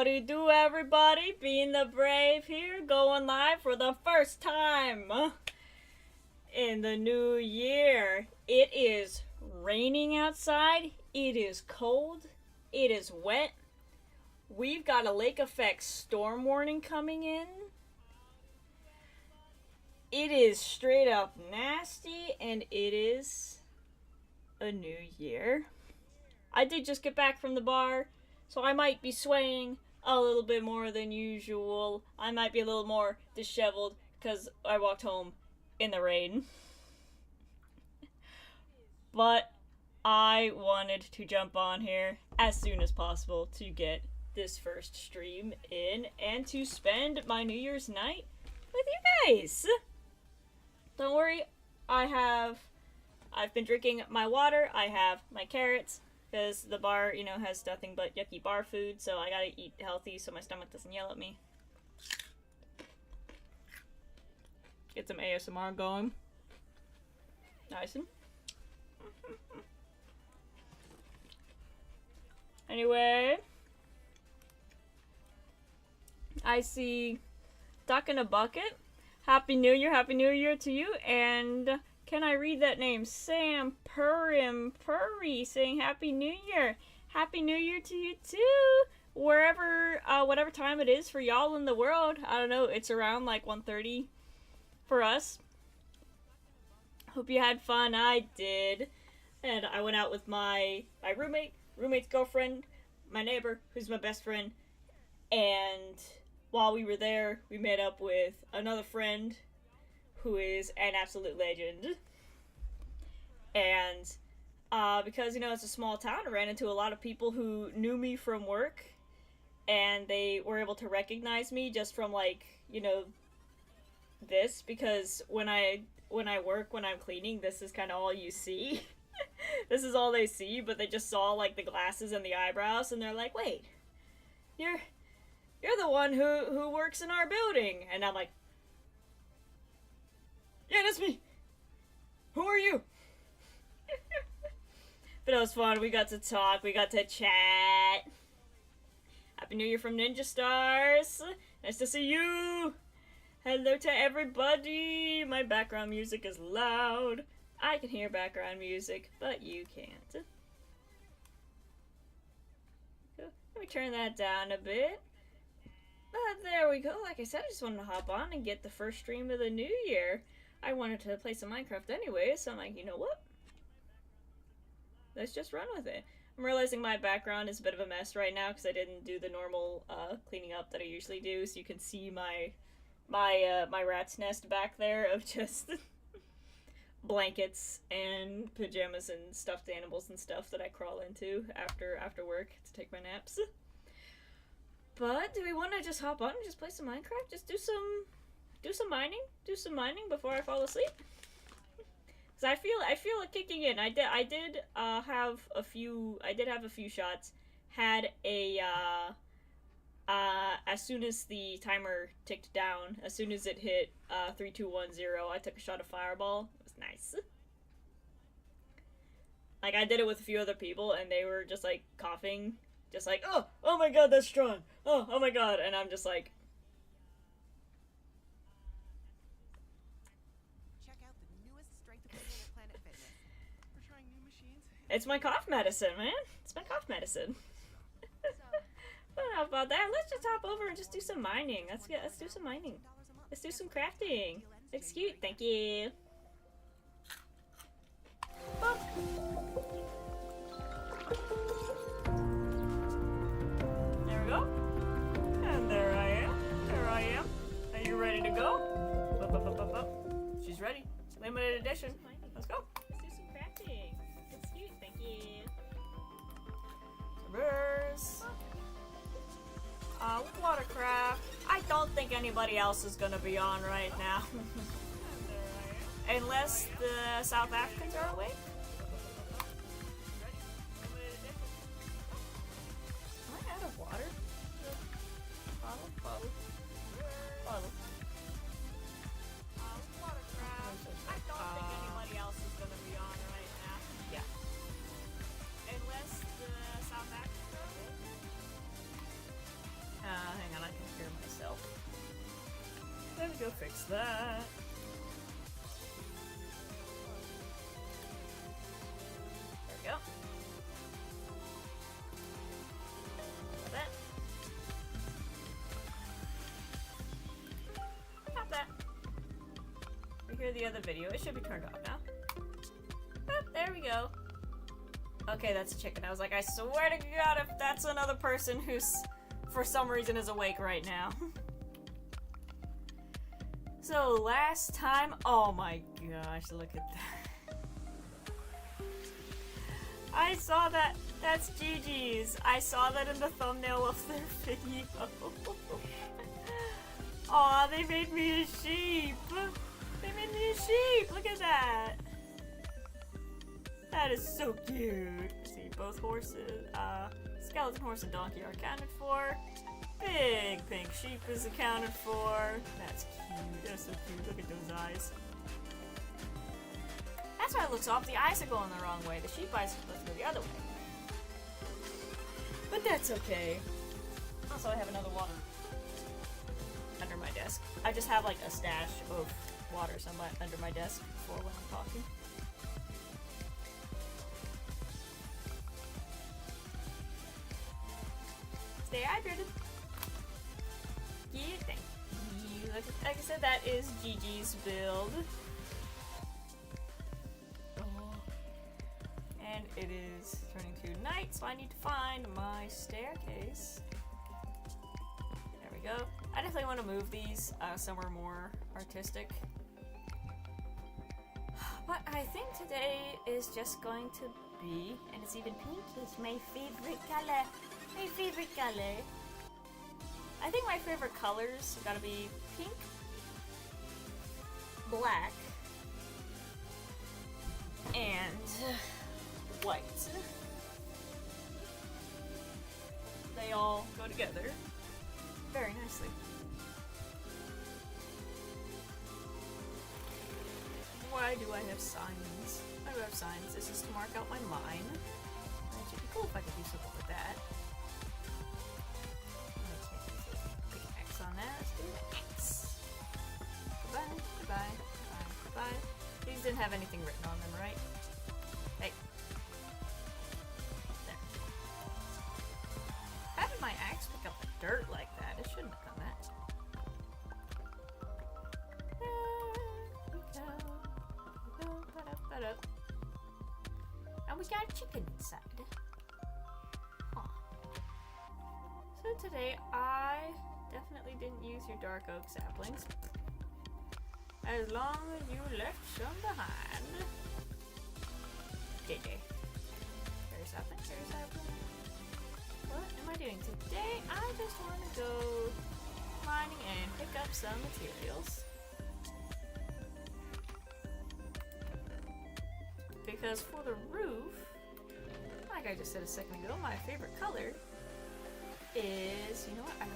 Howdy do, everybody. Being the Brave here, going live for the first time in the new year. It is raining outside. It is cold. It is wet. We've got a lake effect storm warning coming in. It is straight up nasty, and it is a new year. I did just get back from the bar, so I might be swaying a little bit more than usual. I might be a little more disheveled because I walked home in the rain. But I wanted to jump on here as soon as possible to get this first stream in and to spend my New Year's night with you guys. Don't worry, I've been drinking my water, I have my carrots, because the bar, has nothing but yucky bar food, so I gotta eat healthy so my stomach doesn't yell at me. Get some ASMR going. Nice. Anyway, I see Duck in a Bucket. Happy New Year to you, and can I read that name? Sam Purry saying Happy New Year. Happy New Year to you too. Wherever, whatever time it is for y'all in the world. I don't know, it's around like 1:30 for us. Hope you had fun. I did. And I went out with my roommate's girlfriend, my neighbor, who's my best friend, and while we were there, we met up with another friend who is an absolute legend. And because, it's a small town, I ran into a lot of people who knew me from work, and they were able to recognize me just from, this, because when I work, when I'm cleaning, this is kind of all you see. This is all they see, but they just saw, the glasses and the eyebrows, and they're like, wait, you're the one who works in our building. And I'm like, yeah, that's me. Who are you? But it was fun. We got to talk. We got to chat. Happy New Year from Ninja Stars. Nice to see you. Hello to everybody. My background music is loud. I can hear background music, but you can't. Let me turn that down a bit. But there we go. Like I said, I just wanted to hop on and get the first stream of the new year. I wanted to play some Minecraft anyway, so I'm like, you know what? Let's just run with it. I'm realizing my background is a bit of a mess right now because I didn't do the normal cleaning up that I usually do, so you can see my rat's nest back there of just blankets and pajamas and stuffed animals and stuff that I crawl into after work to take my naps. But do we want to just hop on and just play some Minecraft? Just do some mining before I fall asleep. Cause I feel it kicking in. I did have a few shots. Had a as soon as the timer ticked down, as soon as it hit 3, 2, 1, 0, I took a shot of Fireball. It was nice. I did it with a few other people, and they were just coughing. Just oh my god, that's strong. Oh my god. And I'm just like, check out the newest strength equipment at Planet Fitness. We're trying new machines. it's my cough medicine, man. It's my cough medicine. But how about that? Let's just hop over and just do some mining. Let's do some mining. Let's do some crafting. Looks cute. Thank you. Bump. There we go. And there I am. Are you ready to go? She's ready. Limited edition. Let's go. Let's do some crafting. Looks cute. Thank you. Servers. Watercraft. I don't think anybody else is gonna be on right now. Unless the South Africans are awake. Am I out of water? Bottle. Watercraft. I don't think anybody else is gonna be on right now. Yeah. Unless the South Africans are awake. that. There we go. Got that. Got that. We hear the other video. It should be turned off now. Boop, there we go. Okay, that's a chicken. I was like, I swear to God, if that's another person who's, for some reason, is awake right now. So, last time, oh my gosh, look at that. I saw that, that's Gigi's. I saw that in the thumbnail of their video. Aw, they made me a sheep. They made me a sheep, look at that. That is so cute. See, both horses, skeleton horse and donkey are accounted for. Big pink sheep is accounted for. That's cute. That's so cute. Look at those eyes. That's why it looks off. The eyes are going the wrong way. The sheep eyes are supposed to go the other way. But that's okay. Also, I have another water under my desk. I just have like a stash of water somewhere under my desk for when I'm talking. Stay hydrated. Yeah, thank you. Like I said, that is Gigi's build. Oh. And it is turning to night, so I need to find my staircase. There we go. I definitely want to move these somewhere more artistic. But I think today is just going to be, and it's even pink, it's my favorite color. My favorite color. I think my favorite colors gotta be pink, black, and white. They all go together very nicely. Why do I have signs? Why do I have signs? This is to mark out my mine. It should be cool if I could do something with that. Pick an X on that. Let's do an X. Goodbye, goodbye, goodbye, goodbye. These didn't have anything written on them, right? Hey. There. How did my axe pick up the dirt like that? It shouldn't have done that. And we got a chicken inside. Huh. So today I definitely didn't use your dark oak saplings. As long as you left some behind. JJ. Cherry sapling, cherry sapling. What am I doing today? I just want to go mining and pick up some materials. Because for the roof, like I just said a second ago, my favorite color is, you know what, I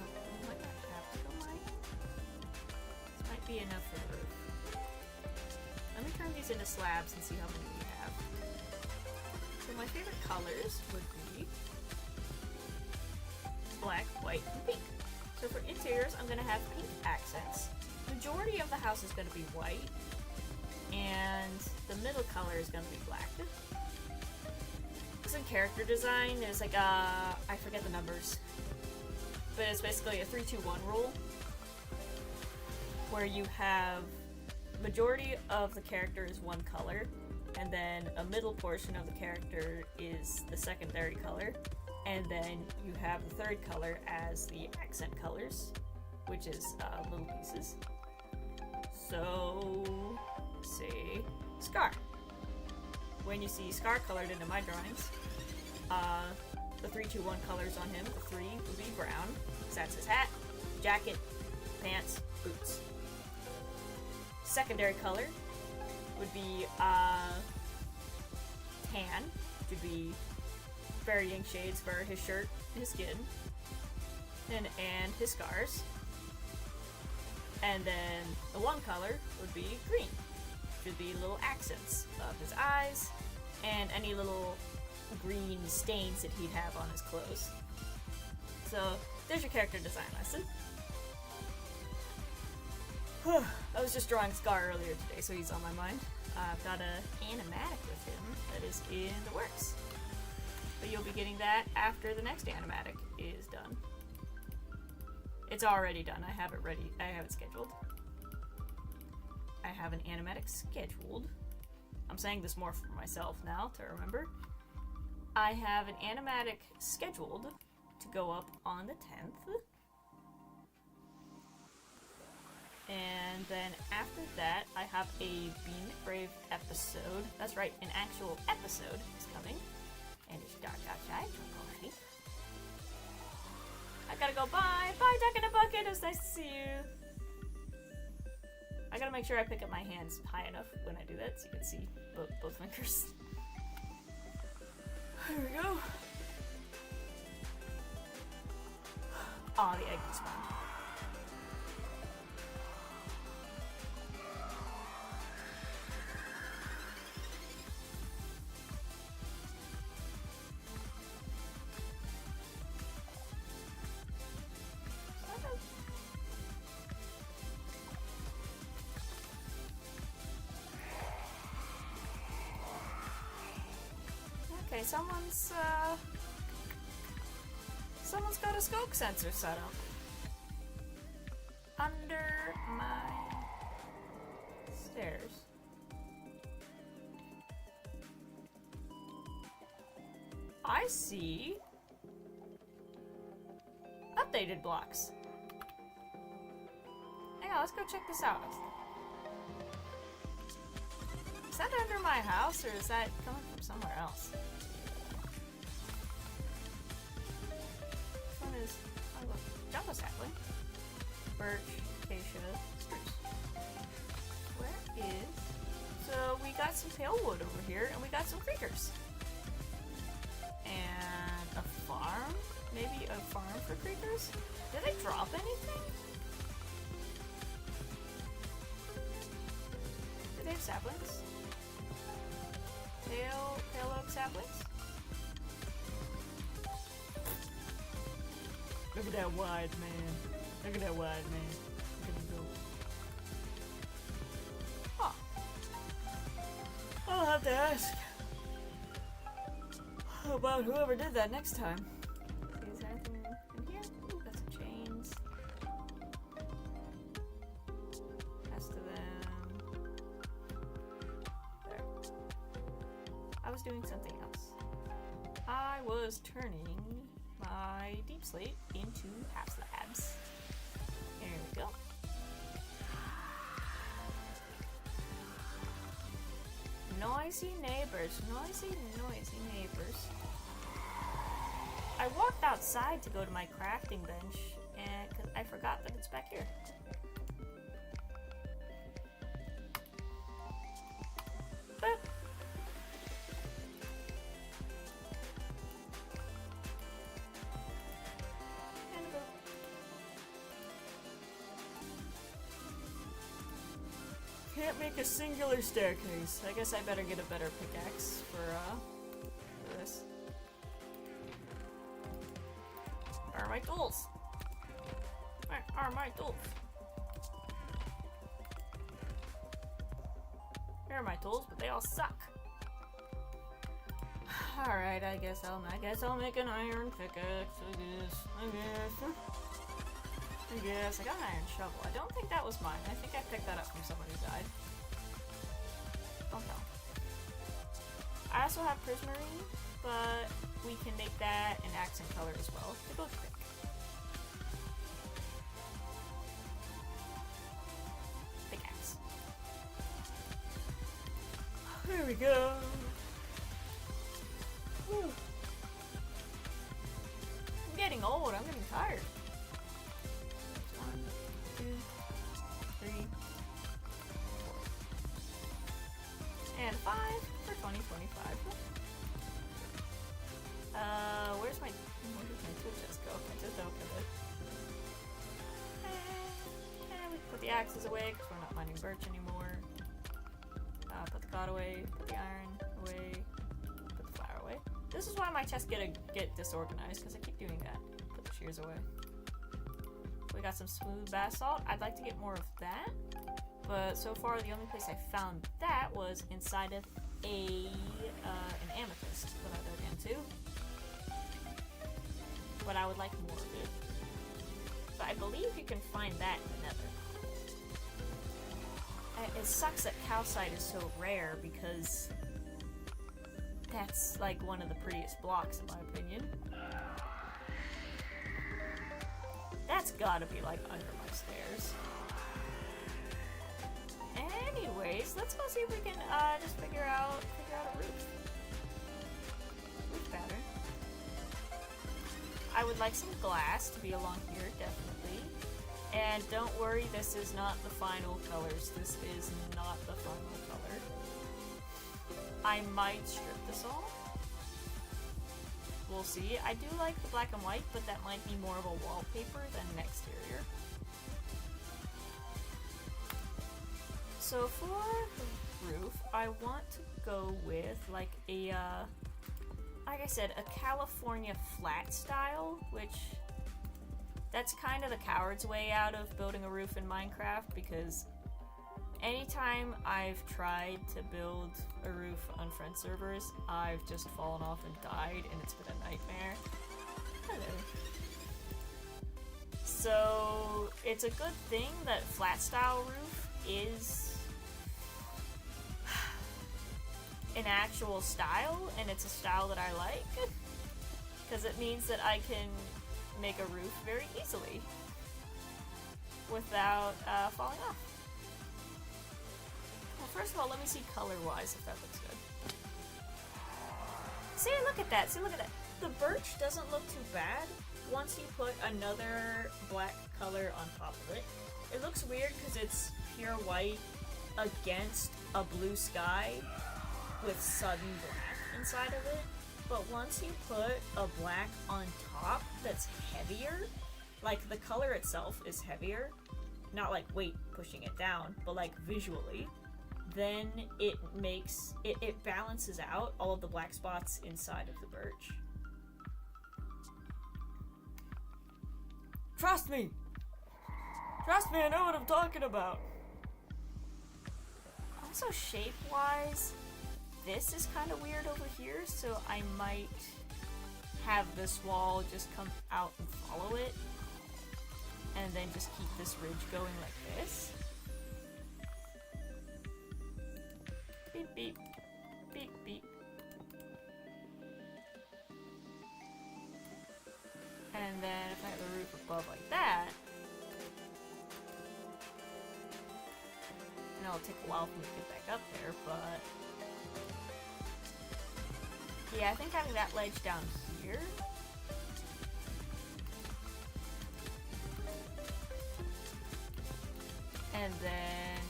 might not have to go mine. This might be enough for the roof. Let me turn these into slabs and see how many we have. So my favorite colors would be black, white, and pink. So for interiors, I'm going to have pink accents. Majority of the house is going to be white. And the middle color is going to be black. In character design, there's like I forget the numbers, but it's basically a 3-2-1 rule where you have majority of the character is one color, and then a middle portion of the character is the secondary color, and then you have the third color as the accent colors, which is little pieces. So, say Scar. When you see Scar colored into my drawings, the 3-2-1 colors on him, the 3 would be brown, because that's his hat, jacket, pants, boots. Secondary color would be tan, which would be varying shades for his shirt, his skin, and his scars. And then the one color would be green, which would be little accents of his eyes and any little green stains that he'd have on his clothes. So there's your character design lesson. I was just drawing Scar earlier today, so he's on my mind. I've got an animatic with him that is in the works. But you'll be getting that after the next animatic is done. It's already done. I have it ready. I have it scheduled. I have an animatic scheduled. I'm saying this more for myself now to remember. I have an animatic scheduled to go up on the 10th. And then after that, I have a Be Brave episode. That's right, an actual episode is coming. And it's dark outside, so go sleep. I gotta go, bye! Bye, Duck in a Bucket! It was nice to see you! I gotta make sure I pick up my hands high enough when I do that so you can see both fingers. There we go. Aw, the egg respawned. Okay, someone's got a smoke sensor set up under my stairs. I see updated blocks. Hang on, let's go check this out. Is that under my house or is that coming from somewhere else? Is Jumbo sapling, birch, acacia, spruce. Where is? So we got some pale wood over here, and we got some creepers, and a farm. Maybe a farm for creepers. Did they drop anything? Do they have saplings? Pale oak saplings. Look at that wide man. Look at that wide man. Look at him go. Huh. I'll have to ask about whoever did that next time. Is there anything in here? Ooh, got some chains. Rest of them. There. I was doing something else. I was turning my deep slate into half slabs. There we go. Noisy neighbors, noisy neighbors. I walked outside to go to my crafting bench, and cause I forgot that it's back here. But can't make a singular staircase. I guess I better get a better pickaxe for this. Where are my tools? Where are my tools? Here are my tools, but they all suck. Alright, I guess I'll make an iron pickaxe, I guess. I got an iron shovel. I don't think that was mine. I think I picked that up from somebody who died. Don't know. I also have prismarine, but we can make that an accent color as well. They both pick. Pickaxe. There we go. Whew. I'm getting old. I'm getting tired. 1, 2, 3, 4. And 5 for 2025. Where's my tool chest go? I just opened it. And we put the axes away because we're not mining birch anymore. Put the cod away, put the iron away, put the flour away. This is why my chests get disorganized, because I keep doing that. Put the shears away. We got some smooth basalt. I'd like to get more of that. But so far, the only place I found that was inside of an amethyst that I dug into. But I would like more of it. So I believe you can find that in the nether. It sucks that calcite is so rare because that's like one of the prettiest blocks in my opinion. That's gotta be like under my stairs. Anyways, let's go see if we can just figure out a roof. Roof pattern. I would like some glass to be along here, definitely. And don't worry, this is not the final colors. This is not the final color. I might strip this all. We'll see. I do like the black and white, but that might be more of a wallpaper than an exterior. So for the roof, I want to go with like a, like I said, a California flat style, which that's kind of the coward's way out of building a roof in Minecraft, because anytime I've tried to build a roof on friend servers, I've just fallen off and died, and it's been a nightmare. Hello. So it's a good thing that flat style roof is an actual style, and it's a style that I like, because it means that I can make a roof very easily without falling off. Well, first of all, let me see color-wise if that looks good. See, look at that. See, look at that. The birch doesn't look too bad once you put another black color on top of it. It looks weird because it's pure white against a blue sky with sudden black inside of it. But once you put a black on top that's heavier, like the color itself is heavier, not like weight pushing it down, but like visually, then it makes, it balances out all of the black spots inside of the birch. Trust me! Trust me, I know what I'm talking about! Also, shape-wise, this is kind of weird over here, so I might have this wall just come out and follow it, and then just keep this ridge going like this. Beep beep, beep beep. And then if I have a roof above like that, and it'll take a while for me to get back up there, but yeah, I think having that ledge down here and then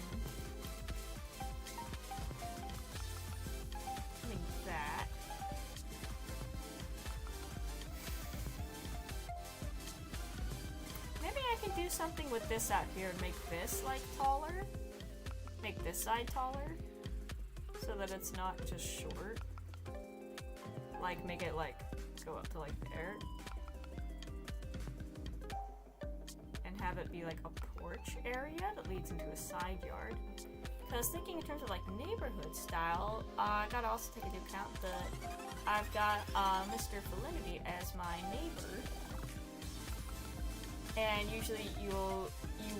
having that. Maybe I can do something with this out here and make this like taller. Make this side taller so that it's not just short. Like make it like go up to like there. And have it be like a porch area that leads into a side yard. Because thinking in terms of like neighborhood style, I gotta also take into account that I've got Mr. Felinity as my neighbor. And usually you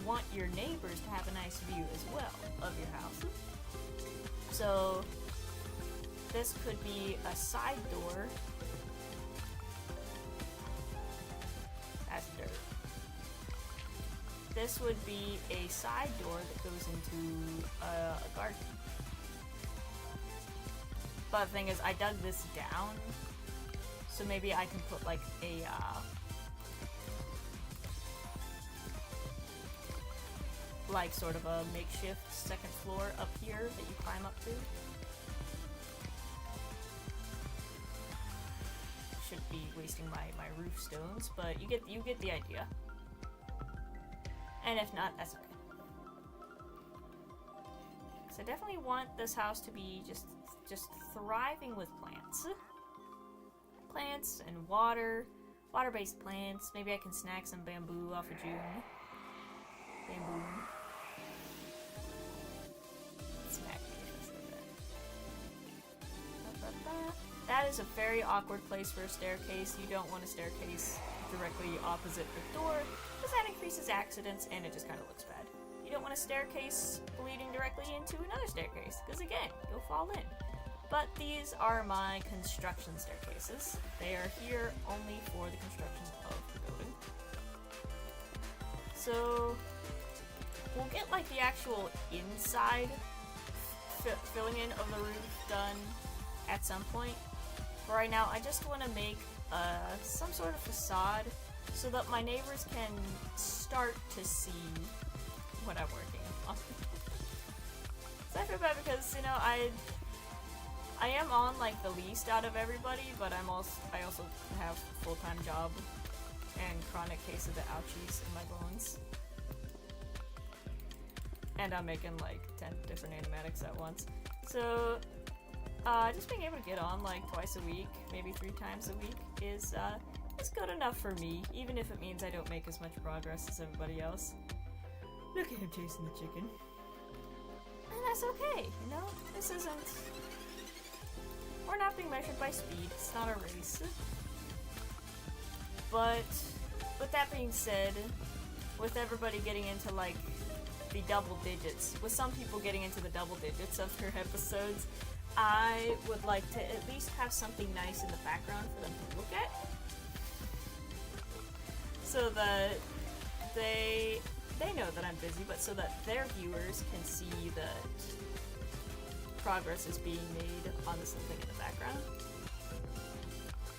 want your neighbors to have a nice view as well of your house. So this could be a side door. That's dirt. This would be a side door that goes into a garden. But the thing is, I dug this down, so maybe I can put like a like sort of a makeshift second floor up here that you climb up to. Should be wasting my roof stones, but you get the idea. And if not, that's okay. So I definitely want this house to be just thriving with plants. Plants and water-based plants. Maybe I can snag some bamboo off of June. Bamboo. is a very awkward place for a staircase. You don't want a staircase directly opposite the door, because that increases accidents and it just kind of looks bad. You don't want a staircase leading directly into another staircase, because again, you'll fall in. But these are my construction staircases. They are here only for the construction of the building. So we'll get like the actual inside filling in of the roof done at some point. But right now, I just want to make some sort of facade so that my neighbors can start to see what I'm working on. So I feel bad because, you know, I am on like the least out of everybody, but I also have a full-time job and chronic case of the ouchies in my bones. And I'm making like 10 different animatics at once. So just being able to get on like twice a week, maybe 3 times a week is good enough for me, even if it means I don't make as much progress as everybody else. Look at him chasing the chicken. And that's okay, you know? This isn't... We're not being measured by speed, it's not a race. But, with that being said, with everybody getting into like the double digits, with some people getting into the double digits of their episodes, I would like to at least have something nice in the background for them to look at. So that they know that I'm busy, but so that their viewers can see that progress is being made on this little thing in the background.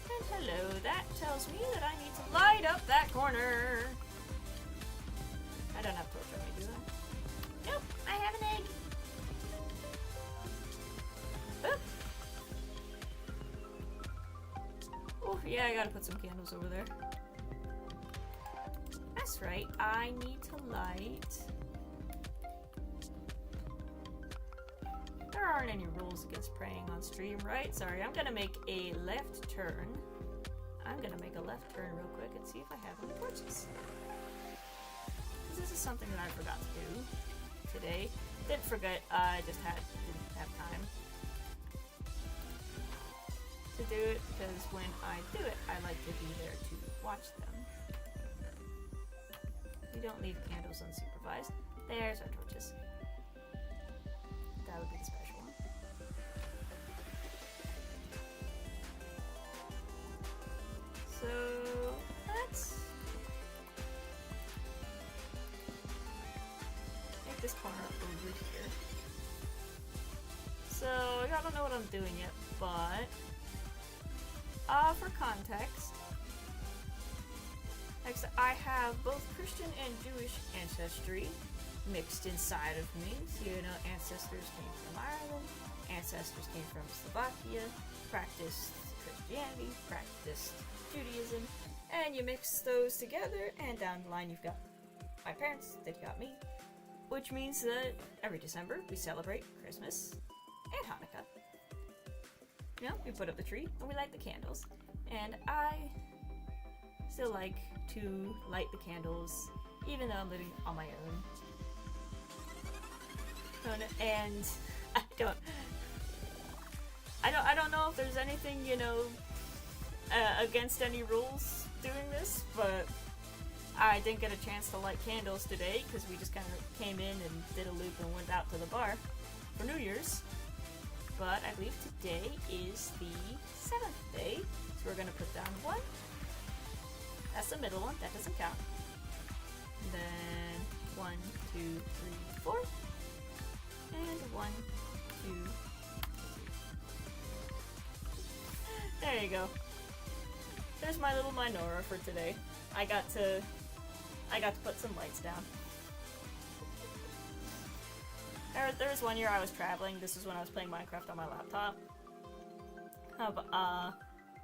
And hello, that tells me that I need to light up that corner. I don't have torch on me, do I? Nope, I have an egg. Oh, yeah, I gotta put some candles over there. That's right, I need to light. There aren't any rules against praying on stream, right? Sorry, I'm gonna make a left turn. I'm gonna make a left turn real quick and see if I have any torches. Because this is something that I forgot to do today. Didn't forget, I just didn't have time to do it, because when I do it, I like to be there to watch them. We don't leave candles unsupervised. There's our torches. That would be the special one. So let's make this corner over here. So I don't know what I'm doing yet, but for context, I have both Christian and Jewish ancestry mixed inside of me. So, you know, ancestors came from Ireland, ancestors came from Slovakia, practiced Christianity, practiced Judaism, and you mix those together, and down the line you've got my parents, that got me, which means that every December we celebrate Christmas and Hanukkah. You know, we put up the tree and we light the candles, and I still like to light the candles even though I'm living on my own. And I don't know if there's anything, you know, against any rules doing this, but I didn't get a chance to light candles today because we just kind of came in and did a loop and went out to the bar for New Year's. But I believe today is the 7th day, so we're gonna put down 1. That's the middle one, that doesn't count. And then 1, 2, 3, 4. And 1, 2, 3. There you go. There's my little menorah for today. I got to put some lights down. There was one year I was traveling. This is when I was playing Minecraft on my laptop.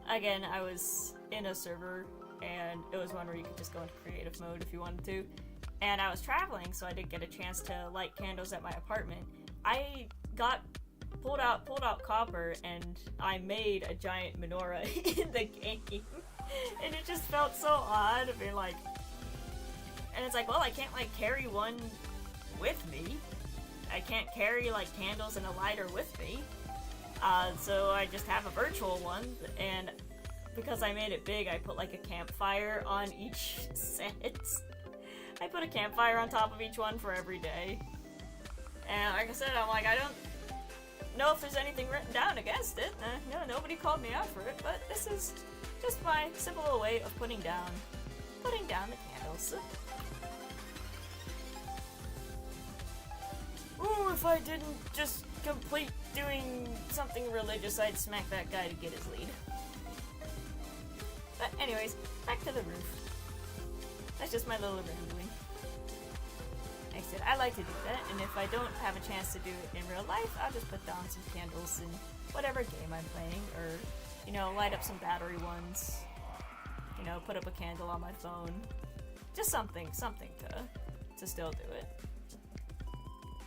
Again, I was in a server, and it was one where you could just go into creative mode if you wanted to. And I was traveling, so I didn't get a chance to light candles at my apartment. I pulled out copper, and I made a giant menorah in the game. And it just felt so odd being like, and it's like, well, I can't like carry one with me. I can't carry like candles and a lighter with me. So I just have a virtual one, and because I made it big, I put like a campfire on each set. I put a campfire on top of each one for every day. And like I said, I'm like, I don't know if there's anything written down against it. No, nobody called me out for it, but this is just my simple way of putting down the candles. Ooh, if I didn't just complete doing something religious, I'd smack that guy to get his lead. But anyways, back to the roof. That's just my little rambling. Like I said, I like to do that, and if I don't have a chance to do it in real life, I'll just put down some candles in whatever game I'm playing, or, you know, light up some battery ones. You know, put up a candle on my phone. Just something to still do it.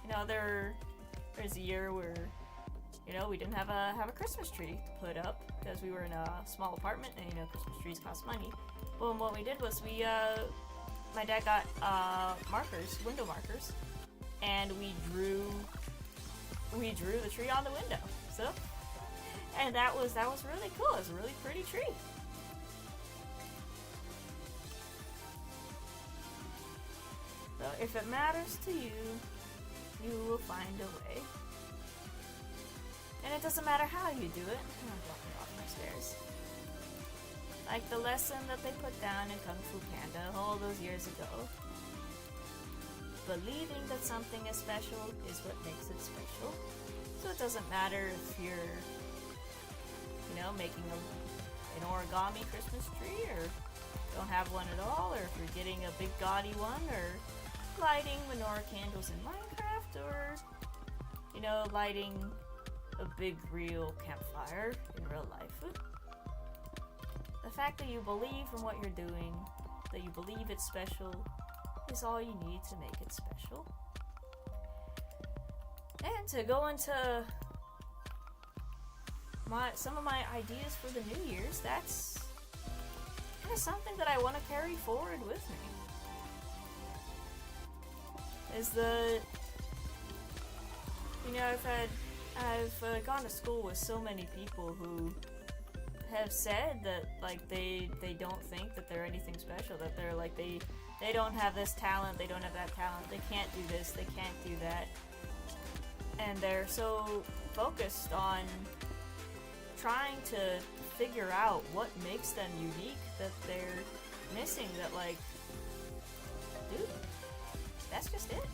You know, there's a year where, you know, we didn't have a Christmas tree put up because we were in a small apartment, and you know, Christmas trees cost money. Well, and what we did was my dad got window markers, and we drew the tree on the window. So, and that was really cool. It was a really pretty tree. So if it matters to you, you will find a way. And it doesn't matter how you do it. I'm dropping off my stairs. Like the lesson that they put down in Kung Fu Panda all those years ago. Believing that something is special is what makes it special. So it doesn't matter if you're, you know, making an origami Christmas tree, or don't have one at all, or if you're getting a big gaudy one, or lighting menorah candles in Minecraft, or, you know, lighting a big real campfire in real life. The fact that you believe in what you're doing, that you believe it's special, is all you need to make it special. And to go into some of my ideas for the New Year's, that's kind of something that I want to carry forward with me. You know, I've gone to school with so many people who have said that, like, they don't think that they're anything special, that they're like, they don't have this talent, they don't have that talent, they can't do this, they can't do that. And they're so focused on trying to figure out what makes them unique that they're missing that, like, dude, that's just it.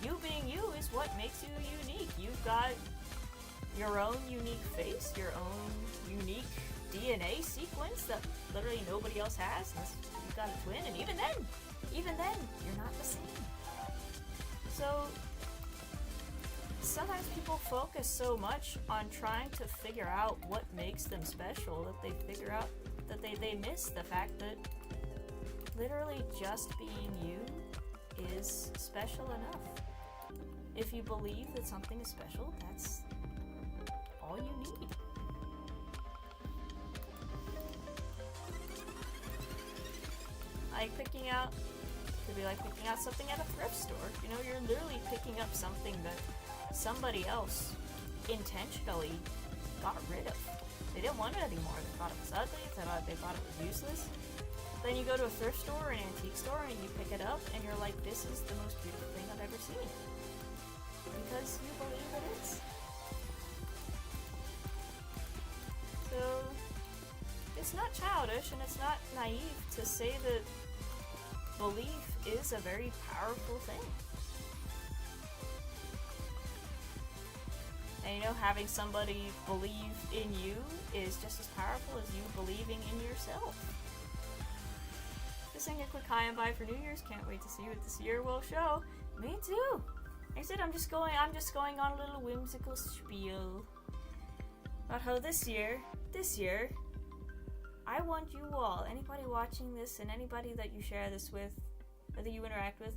You being you is what makes you unique. You've got your own unique face, your own unique DNA sequence that literally nobody else has. You've got a twin, and even then, you're not the same. So sometimes people focus so much on trying to figure out what makes them special that they figure out that they miss the fact that literally just being you is special enough. If you believe that something is special, that's all you need. Could be like picking out something at a thrift store. You know, you're literally picking up something that somebody else intentionally got rid of. They didn't want it anymore. They thought it was ugly. They thought it was useless. Then you go to a thrift store or an antique store and you pick it up and you're like, this is the most beautiful thing I've ever seen. Because you believe it is. So, it's not childish and it's not naive to say that belief is a very powerful thing. And you know, having somebody believe in you is just as powerful as you believing in yourself. Just saying a quick hi and bye for New Year's. Can't wait to see what this year will show. Me too. Like I said, I'm just going on a little whimsical spiel about how this year, I want you all, anybody watching this and anybody that you share this with, or that you interact with,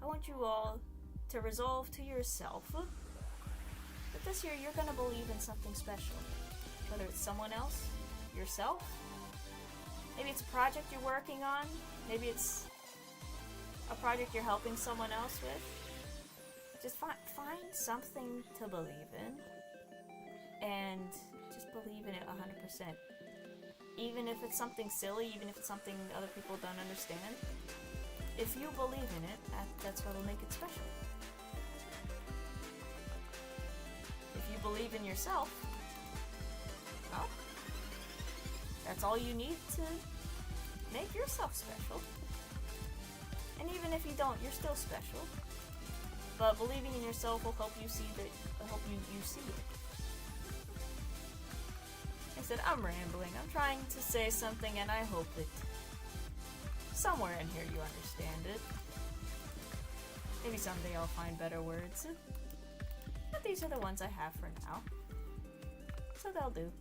I want you all to resolve to yourself that this year you're gonna believe in something special. Whether it's someone else, yourself, maybe it's a project you're working on, maybe it's a project you're helping someone else with. Just find something to believe in. and just believe in it 100%. Even if it's something silly, even if it's something other people don't understand, if you believe in it, that's what'll make it special. If you believe in yourself, well, that's all you need to make yourself special. And even if you don't, you're still special. But believing in yourself will help you see that. Help you see it. I said I'm rambling. I'm trying to say something, and I hope that somewhere in here you understand it. Maybe someday I'll find better words. But these are the ones I have for now. So they'll do.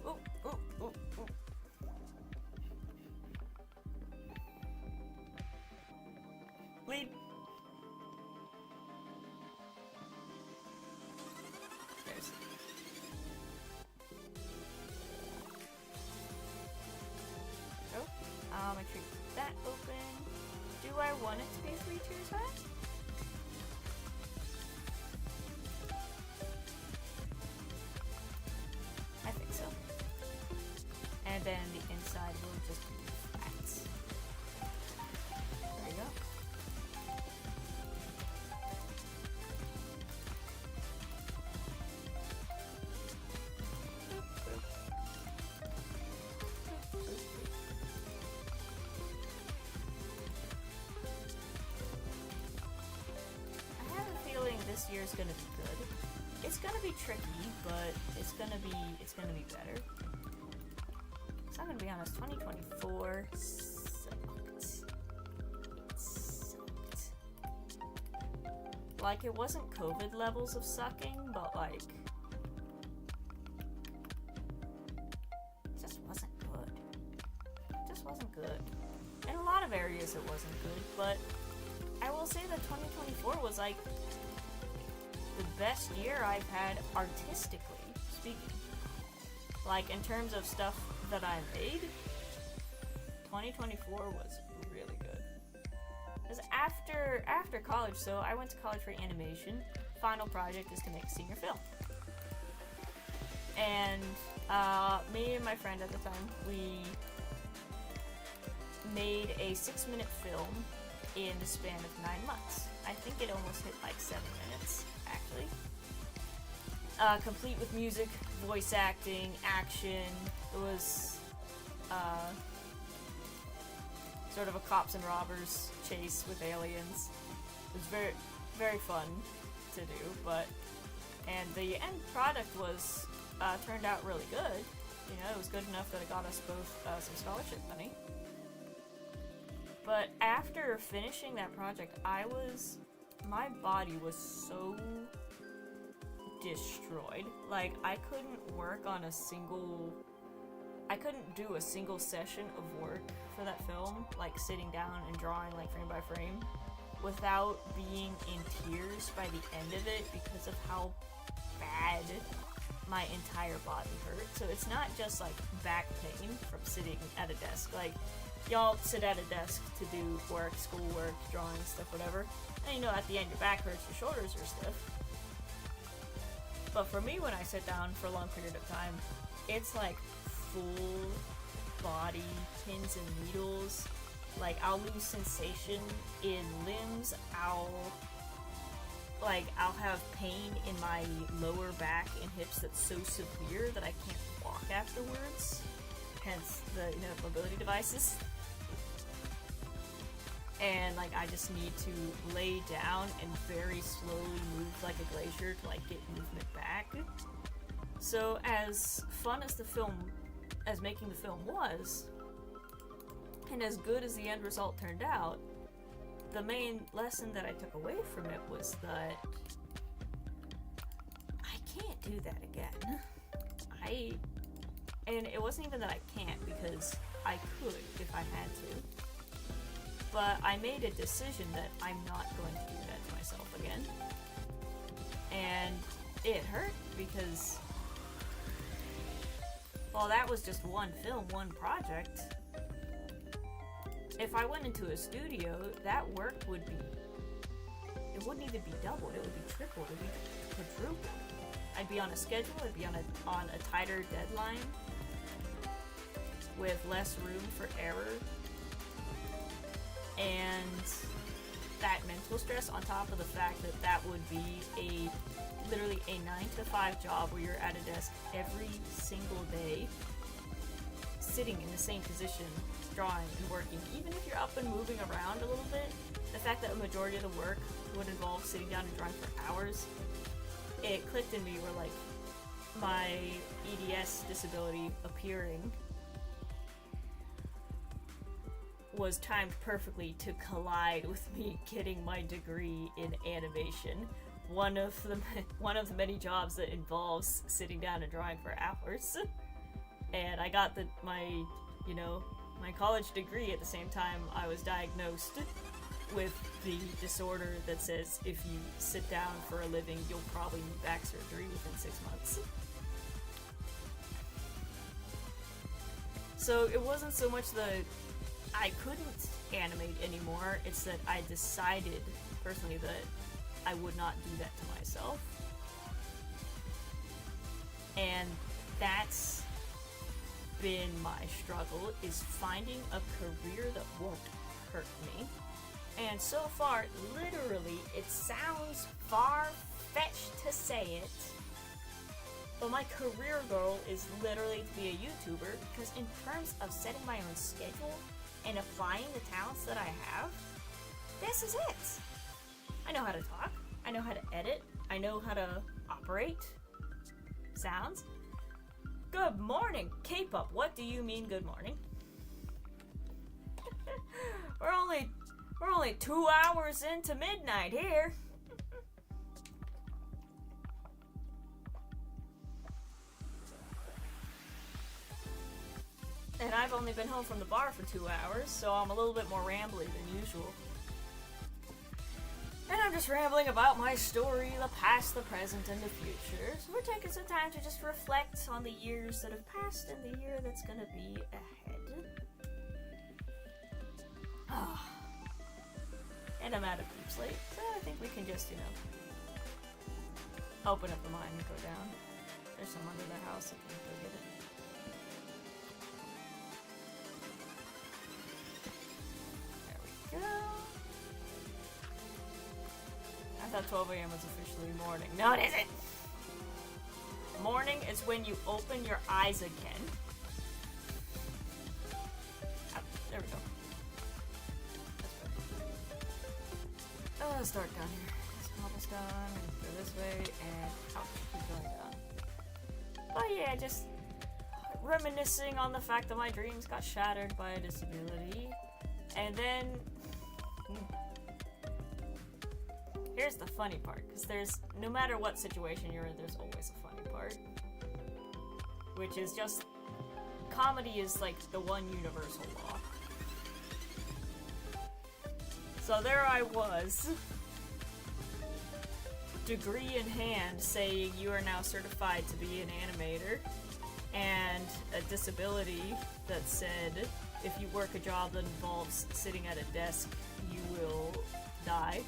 Ooh, ooh, ooh, ooh. Lead. There's. Oh, I'll make sure that open. Do I want it to be 3 tiers high? I think so. And then the inside will just be flat. There you go. This year's gonna be good. It's gonna be tricky, but it's gonna be better. So I'm gonna be honest, 2024 sucked. It sucked. Like, it wasn't COVID levels of sucking, but like, it just wasn't good. It just wasn't good. In a lot of areas it wasn't good, but I will say that 2024 was like the best year I've had artistically speaking. Like, in terms of stuff that I made, 2024 was really good. Because after college, so I went to college for animation. Final project is to make a senior film. And me and my friend at the time, we made a 6-minute film in the span of 9 months. I think it almost hit like 7 minutes, actually. Complete with music, voice acting, action. It was sort of a cops and robbers chase with aliens. It was very, very fun to do, and the end product was turned out really good. You know, it was good enough that it got us both some scholarship money. But after finishing that project, my body was so destroyed. Like, I couldn't do a single session of work for that film, like sitting down and drawing like frame by frame, without being in tears by the end of it because of how bad my entire body hurt. So it's not just like back pain from sitting at a desk. Like, y'all sit at a desk to do work, schoolwork, drawing, stuff, whatever. And you know, at the end your back hurts, your shoulders are stiff. But for me, when I sit down for a long period of time, it's like full body pins and needles. Like, I'll lose sensation in limbs. I'll have pain in my lower back and hips that's so severe that I can't walk afterwards. Hence the mobility devices. And like, I just need to lay down and very slowly move like a glacier to like get movement back. So as fun as making the film was, and as good as the end result turned out, the main lesson that I took away from it was that I can't do that again. And it wasn't even that I can't, because I could if I had to. But I made a decision that I'm not going to do that to myself again. And it hurt because, well, that was just one film, one project. If I went into a studio, that work would be it wouldn't even be doubled, it would be tripled, it would be quadrupled. I'd be on a schedule, I'd be on a tighter deadline with less room for error. And that mental stress on top of the fact that that would be literally a 9-to-5 job where you're at a desk every single day, sitting in the same position, drawing and working. Even if you're up and moving around a little bit, the fact that a majority of the work would involve sitting down and drawing for hours, it clicked in me where like my EDS disability appearing was timed perfectly to collide with me getting my degree in animation. One of the many jobs that involves sitting down and drawing for hours. And I got my college degree at the same time I was diagnosed with the disorder that says if you sit down for a living, you'll probably need back surgery within 6 months. So it wasn't so much that I couldn't animate anymore, it's that I decided personally that I would not do that to myself. And that's been my struggle, is finding a career that won't hurt me. And so far, literally, it sounds far-fetched to say it, but my career goal is literally to be a YouTuber, because in terms of setting my own schedule and applying the talents that I have, this is it. I know how to talk, I know how to edit, I know how to operate sounds. Good morning, K-pop. What do you mean good morning? We're only 2 hours into midnight here. And I've only been home from the bar for 2 hours, so I'm a little bit more rambly than usual. And I'm just rambling about my story, the past, the present, and the future. So we're taking some time to just reflect on the years that have passed and the year that's gonna be ahead. Oh. And I'm out of deep sleep, so I think we can just, open up the mine and go down. There's some under the house, I can go get it. There we go. I thought 12 a.m. was officially morning. No, it isn't! Morning is when you open your eyes again. Oh, there we go. That's better. Let's start down here. This cobblestone, and go this way, and keep going down. But yeah, just reminiscing on the fact that my dreams got shattered by a disability. And then here's the funny part, because no matter what situation you're in, there's always a funny part. Which is just, comedy is like the one universal law. So there I was, degree in hand, saying you are now certified to be an animator, and a disability that said if you work a job that involves sitting at a desk, you will die.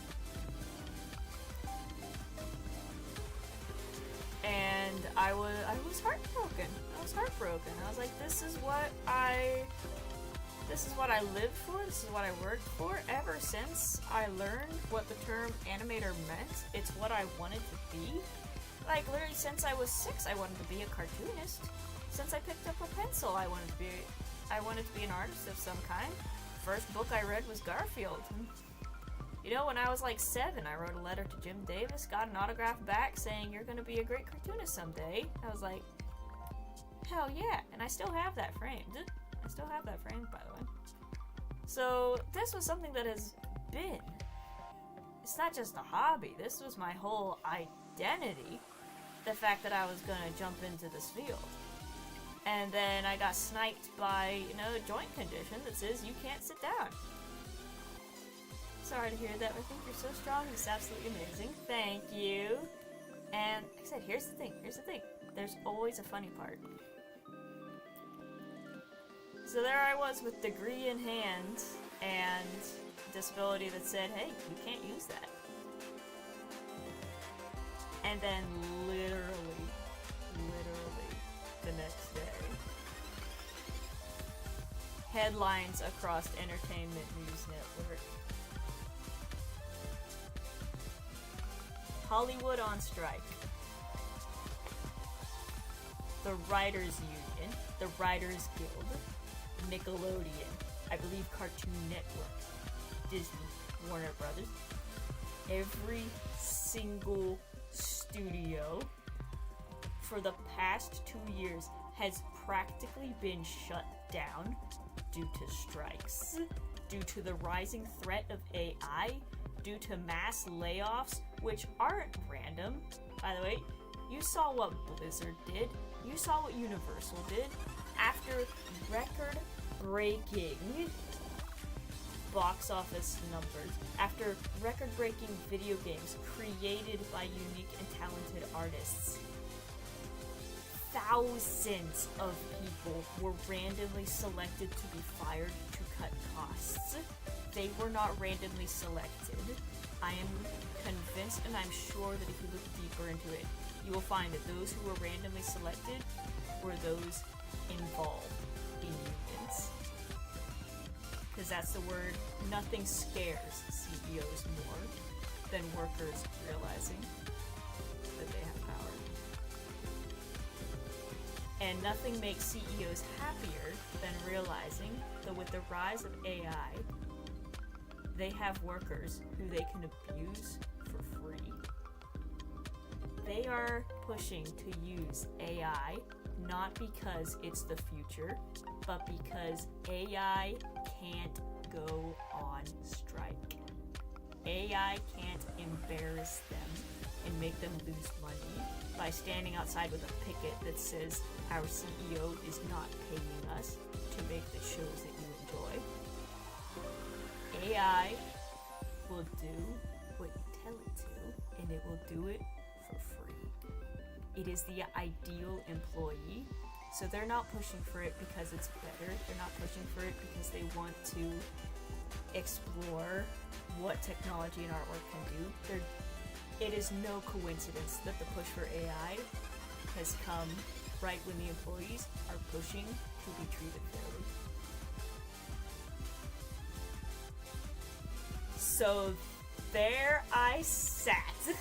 And I was heartbroken. I was heartbroken. I was like, this is what I lived for, this is what I worked for. Ever since I learned what the term animator meant, it's what I wanted to be. Like, literally since I was 6, I wanted to be a cartoonist. Since I picked up a pencil, I wanted to be an artist of some kind. First book I read was Garfield. When I was like 7, I wrote a letter to Jim Davis, got an autograph back saying, "You're gonna be a great cartoonist someday." I was like, hell yeah, and I still have that framed. I still have that framed, by the way. So this was something that has been, it's not just a hobby, this was my whole identity, the fact that I was gonna jump into this field. And then I got sniped by, a joint condition that says you can't sit down. Sorry to hear that. I think you're so strong. It's absolutely amazing. Thank you. And like I said, here's the thing. There's always a funny part. So there I was with degree in hand and disability that said, hey, you can't use that. And then literally the next day, headlines across Entertainment News Network. Hollywood on strike. The Writers Union, the Writers Guild, Nickelodeon, I believe Cartoon Network, Disney, Warner Brothers, every single studio for the past 2 years has practically been shut down due to strikes, due to the rising threat of AI, due to mass layoffs, which aren't random. By the way, you saw what Blizzard did, you saw what Universal did. After record-breaking box office numbers, after record-breaking video games created by unique and talented artists, thousands of people were randomly selected to be fired to cut costs. They were not randomly selected. I am convinced, and I'm sure that if you look deeper into it, you will find that those who were randomly selected were those involved in unions. Because that's the word, nothing scares CEOs more than workers realizing that they have power. And nothing makes CEOs happier than realizing that with the rise of AI, they have workers who they can abuse for free. They are pushing to use AI not because it's the future, but because AI can't go on strike. AI can't embarrass them and make them lose money by standing outside with a picket that says our CEO is not paying us to make the shows that you enjoy. AI will do what you tell it to, and it will do it for free. It is the ideal employee, so they're not pushing for it because it's better. They're not pushing for it because they want to explore what technology and artwork can do. It is no coincidence that the push for AI has come right when the employees are pushing to be treated fairly. So there I sat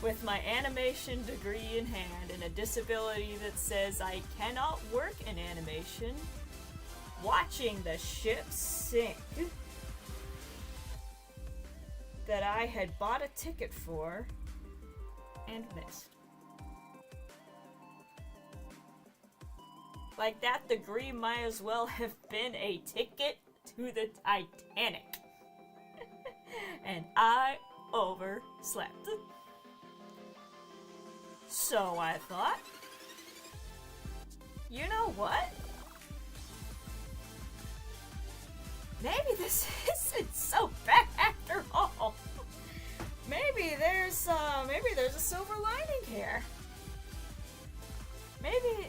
with my animation degree in hand and a disability that says I cannot work in animation, watching the ship sink that I had bought a ticket for and missed. Like, that degree might as well have been a ticket to the Titanic. And I overslept. So I thought, you know what? Maybe this isn't so bad after all. Maybe there's a silver lining here. Maybe,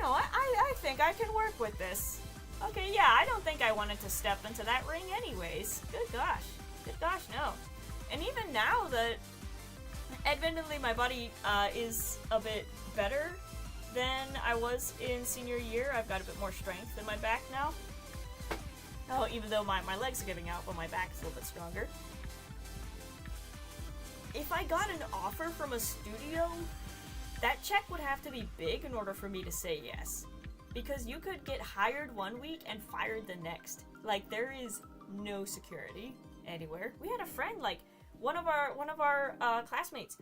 I think I can work with this. Okay, yeah, I don't think I wanted to step into that ring anyways. Good gosh, no. And even now that, admittedly, my body is a bit better than I was in senior year. I've got a bit more strength in my back now. Oh, even though my legs are giving out, but my back is a little bit stronger. If I got an offer from a studio, that check would have to be big in order for me to say yes. Because you could get hired one week and fired the next. Like, there is no security anywhere. We had a friend, like, one of our classmates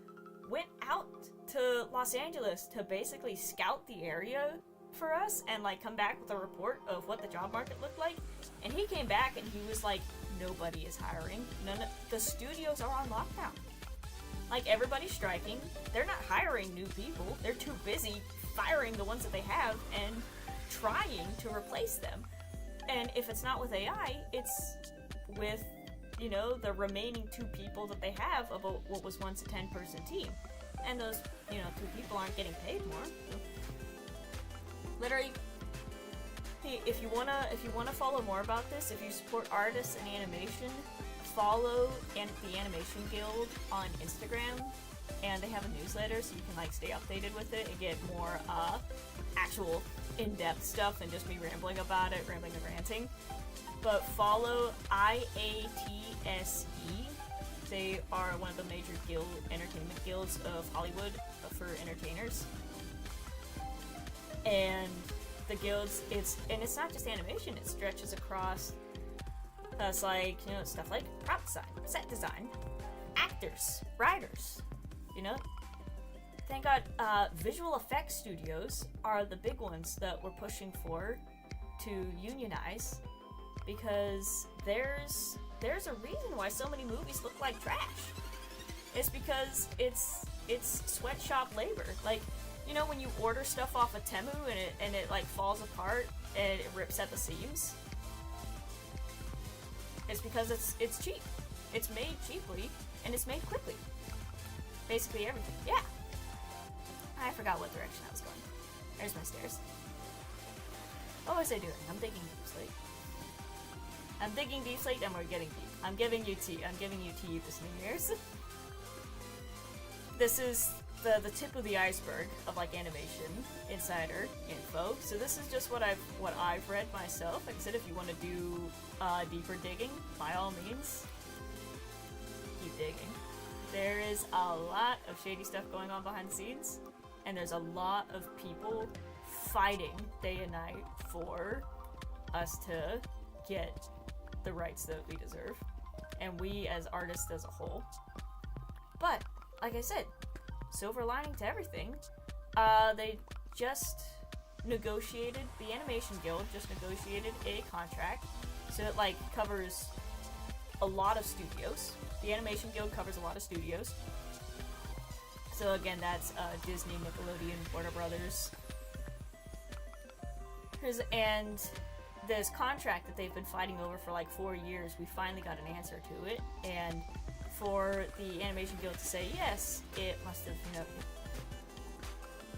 went out to Los Angeles to basically scout the area for us and, like, come back with a report of what the job market looked like. And he came back and he was like, nobody is hiring. The studios are on lockdown. Like, everybody's striking. They're not hiring new people. They're too busy firing the ones that they have and trying to replace them. And if it's not with AI, it's with, the remaining 2 people that they have of what was once a 10-person team. And those, 2 people aren't getting paid more. So. Literally, if you wanna follow more about this, if you support artists and animation, follow the Animation Guild on Instagram, and they have a newsletter so you can like stay updated with it and get more actual in-depth stuff than just me rambling about it, rambling and ranting. But follow IATSE. They are one of the major entertainment guilds of Hollywood for entertainers. And the guilds, it's not just animation, it stretches across like, you know, stuff like prop design, set design, actors, writers, you know. Thank God, visual effects studios are the big ones that we're pushing for to unionize, because there's a reason why so many movies look like trash. It's because it's sweatshop labor. Like, you know, when you order stuff off of Temu and it like falls apart and it rips at the seams? It's because it's cheap. It's made cheaply and it's made quickly. Basically everything. Yeah. I forgot what direction I was going. There's my stairs. What was I doing? I'm thinking deep slate. I'm thinking deep slate and we're getting deep. I'm giving you tea. I'm giving you tea this New Year's. This is the tip of the iceberg of like animation insider info. So this is just what I've read myself. Like I said, if you want to do deeper digging, by all means, keep digging. There is a lot of shady stuff going on behind the scenes, and there's a lot of people fighting day and night for us to get the rights that we deserve, and we as artists as a whole. But like I said, silver lining to everything, they just negotiated, the Animation Guild just negotiated a contract, so it like covers a lot of studios. The Animation Guild covers a lot of studios. So again, that's Disney, Nickelodeon, Warner Brothers. And this contract that they've been fighting over for like 4 years, we finally got an answer to it. And for the Animation Guild to say yes, it must have, you know,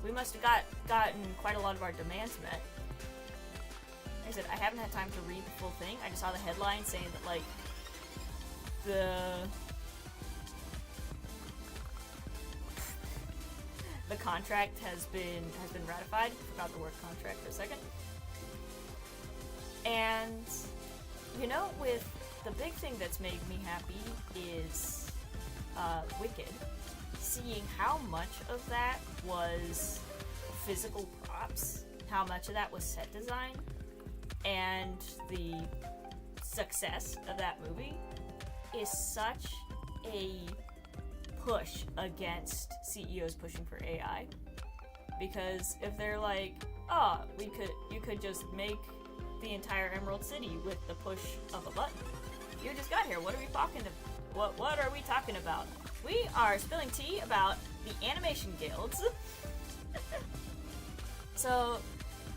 we must have gotten quite a lot of our demands met. Like I said, I haven't had time to read the full thing. I just saw the headline saying that like the contract has been ratified. Forgot the word contract for a second. And you know, with the big thing that's made me happy is Wicked. Seeing how much of that was physical props, how much of that was set design, and the success of that movie is such a push against CEOs pushing for AI. Because if they're like, oh, you could just make the entire Emerald City with the push of a button. You just got here. What are we talking about? We are spilling tea about the animation guilds. So,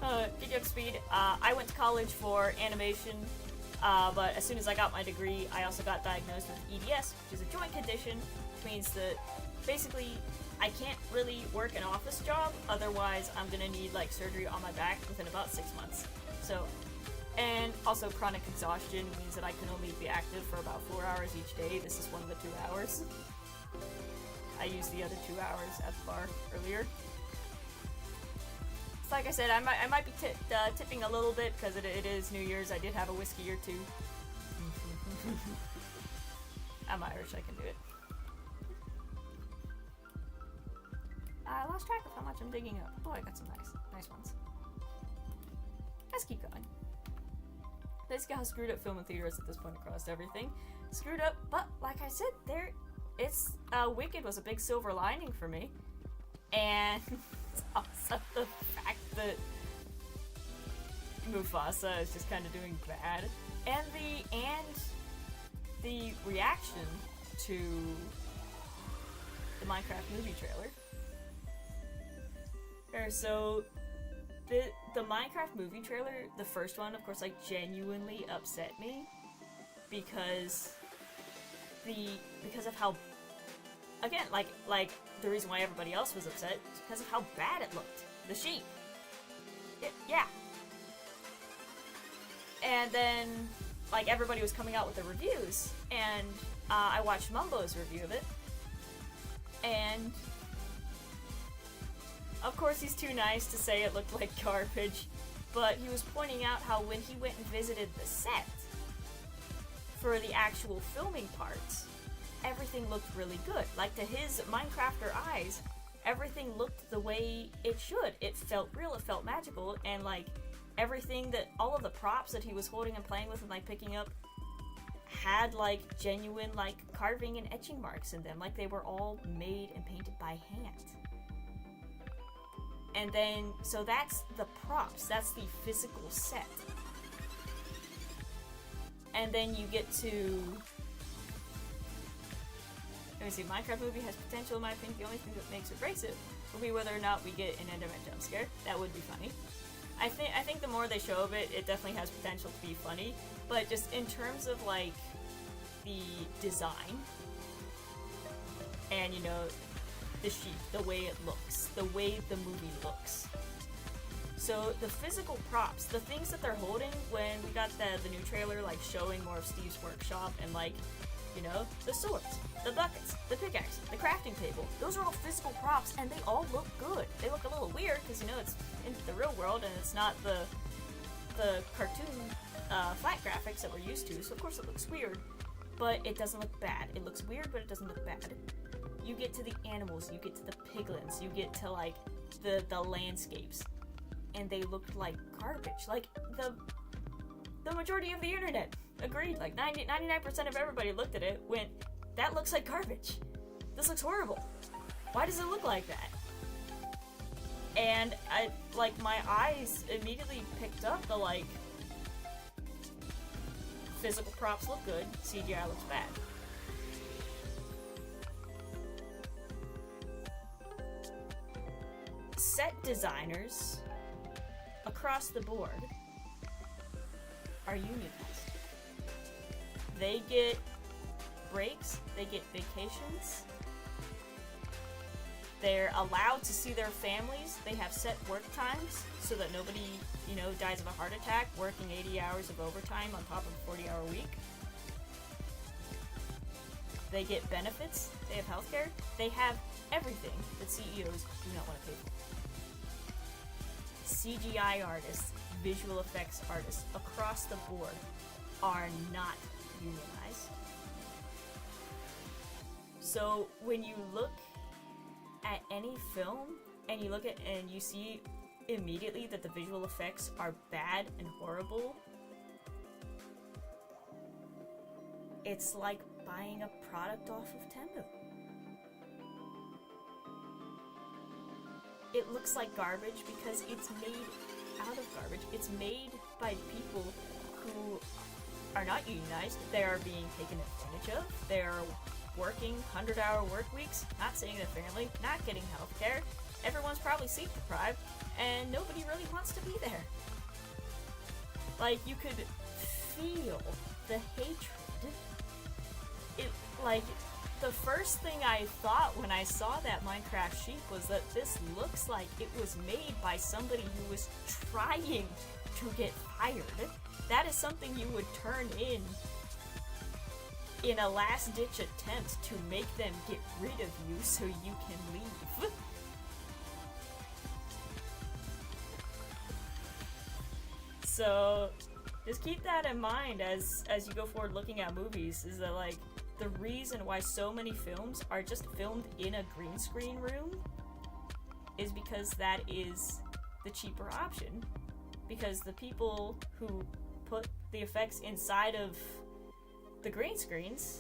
get you up to speed. I went to college for animation, but as soon as I got my degree, I also got diagnosed with EDS, which is a joint condition, which means that basically I can't really work an office job, otherwise I'm gonna need like surgery on my back within about 6 months. So, and also chronic exhaustion means that I can only be active for about 4 hours each day. This is one of the 2 hours. I used the other 2 hours at the bar earlier. So like I said, I might be tipping a little bit because it is New Year's. I did have a whiskey or two. I'm Irish, I can do it. I lost track of how much I'm digging up. Oh, I got some nice ones. Let's keep going. Basically how screwed up film and theater is at this point across everything. Screwed up, but like I said, Wicked was a big silver lining for me. And it's also the fact that Mufasa is just kind of doing bad. And the reaction to the Minecraft movie trailer. So the Minecraft movie trailer, the first one, of course, like genuinely upset me because of how, again, like the reason why everybody else was upset is because of how bad it looked. The sheep. Yeah. And then like, everybody was coming out with the reviews, and I watched Mumbo's review of it, and of course he's too nice to say it looked like garbage, but he was pointing out how when he went and visited the set for the actual filming parts, everything looked really good. Like, to his Minecrafter eyes, everything looked the way it should. It felt real, it felt magical, and like everything that, all of the props that he was holding and playing with and like picking up had like genuine like carving and etching marks in them. Like, they were all made and painted by hand. And then, so that's the props, that's the physical set. And then you get to, let me see, Minecraft movie has potential in my opinion. The only thing that makes or breaks it will be whether or not we get an Enderman jump scare. That would be funny. I think the more they show of it, it definitely has potential to be funny. But just in terms of like the design and, you know, the sheep, the way it looks, the way the movie looks. So the physical props, the things that they're holding when we got the new trailer, like showing more of Steve's workshop and like, you know, the swords, the buckets, the pickaxe, the crafting table, those are all physical props and they all look good. They look a little weird because, you know, it's in the real world and it's not the cartoon flat graphics that we're used to, so of course it looks weird, but it doesn't look bad. It looks weird, but it doesn't look bad. You get to the animals, you get to the piglins, you get to like the landscapes, and they looked like garbage. Like, the majority of the internet agreed. Like 99% of everybody looked at it, went, that looks like garbage. This looks horrible. Why does it look like that? And I, like, my eyes immediately picked up the like, physical props look good, CGI looks bad. Set designers across the board are unionized. They get breaks, they get vacations, they're allowed to see their families, they have set work times so that nobody, you know, dies of a heart attack working 80 hours of overtime on top of a 40-hour week. They get benefits, they have healthcare, they have everything that CEOs do not want to pay for. CGI artists, visual effects artists across the board are not unionized. So when you look at any film and you look at and you see immediately that the visual effects are bad and horrible, it's like buying a product off of Temu. It looks like garbage because it's made out of garbage. It's made by people who are not unionized. They are being taken advantage of. They're working 100-hour work weeks, not seeing their family, not getting health care. Everyone's probably sleep deprived, and nobody really wants to be there. Like, you could feel the hatred. It, like, the first thing I thought when I saw that Minecraft sheep was that this looks like it was made by somebody who was trying to get fired. That is something you would turn in a last-ditch attempt to make them get rid of you so you can leave. So just keep that in mind as you go forward looking at movies, is that like the reason why so many films are just filmed in a green screen room is because that is the cheaper option. Because the people who put the effects inside of the green screens,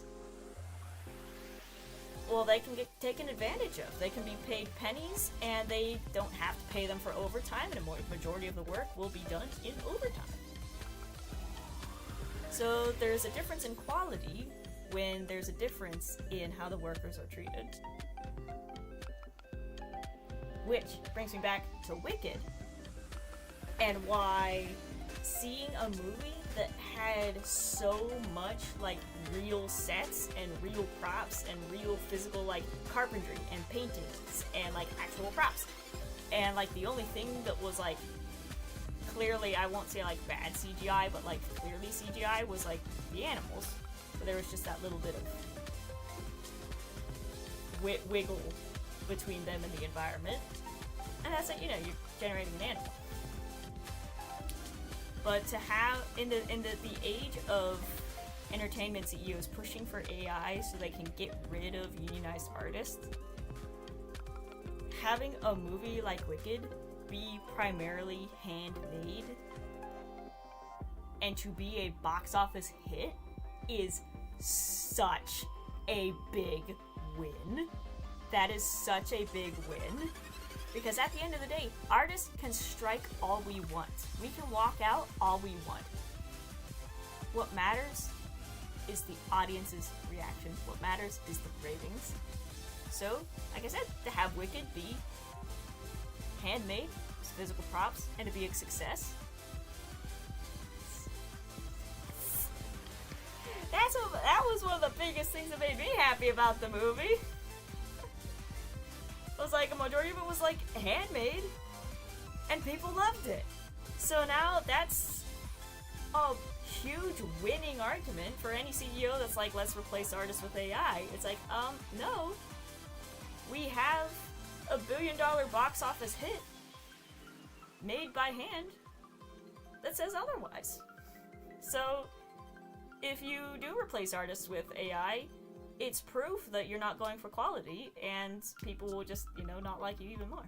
well, they can get taken advantage of. They can be paid pennies, and they don't have to pay them for overtime, and a majority of the work will be done in overtime. So there's a difference in quality when there's a difference in how the workers are treated. Which brings me back to Wicked, and why seeing a movie that had so much like real sets and real props and real physical like carpentry and paintings and like actual props, and like the only thing that was like clearly, I won't say like bad CGI, but like clearly CGI was like the animals. But there was just that little bit of wiggle between them and the environment. And that's it, you know, you're generating an animal. But to have, in the age of entertainment CEOs pushing for AI so they can get rid of unionized artists, having a movie like Wicked be primarily handmade and to be a box office hit is such a big win. That is such a big win. Because at the end of the day, artists can strike all we want. We can walk out all we want. What matters is the audience's reaction. What matters is the ratings. So, like I said, to have Wicked be handmade, physical props, and to be a success, that was one of the biggest things that made me happy about the movie. It was like a majority of it was like handmade, and people loved it. So now that's a huge winning argument for any CEO that's like, let's replace artists with AI. It's like, no. We have a $1 billion box office hit made by hand that says otherwise. So if you do replace artists with AI, it's proof that you're not going for quality, and people will just, you know, not like you even more.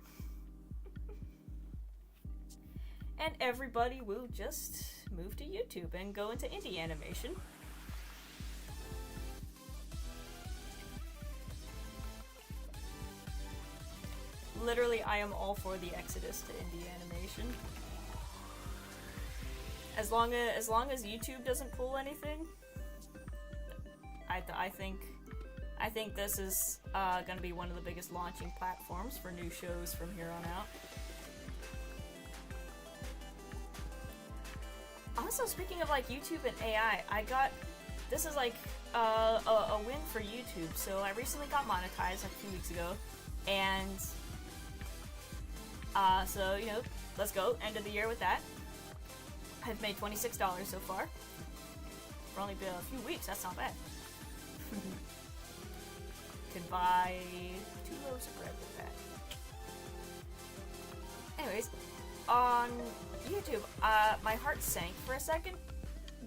And everybody will just move to YouTube and go into indie animation. Literally, I am all for the exodus to indie animation. As long as YouTube doesn't pull anything, I think this is going to be one of the biggest launching platforms for new shows from here on out. Also, speaking of like YouTube and AI, this is like a win for YouTube. So I recently got monetized like 2 weeks ago, and so, you know, let's go, end of the year with that. I've made $26 so far. For only been a few weeks, that's not bad. Can buy 2 loaves of bread with that. Anyways, on YouTube, my heart sank for a second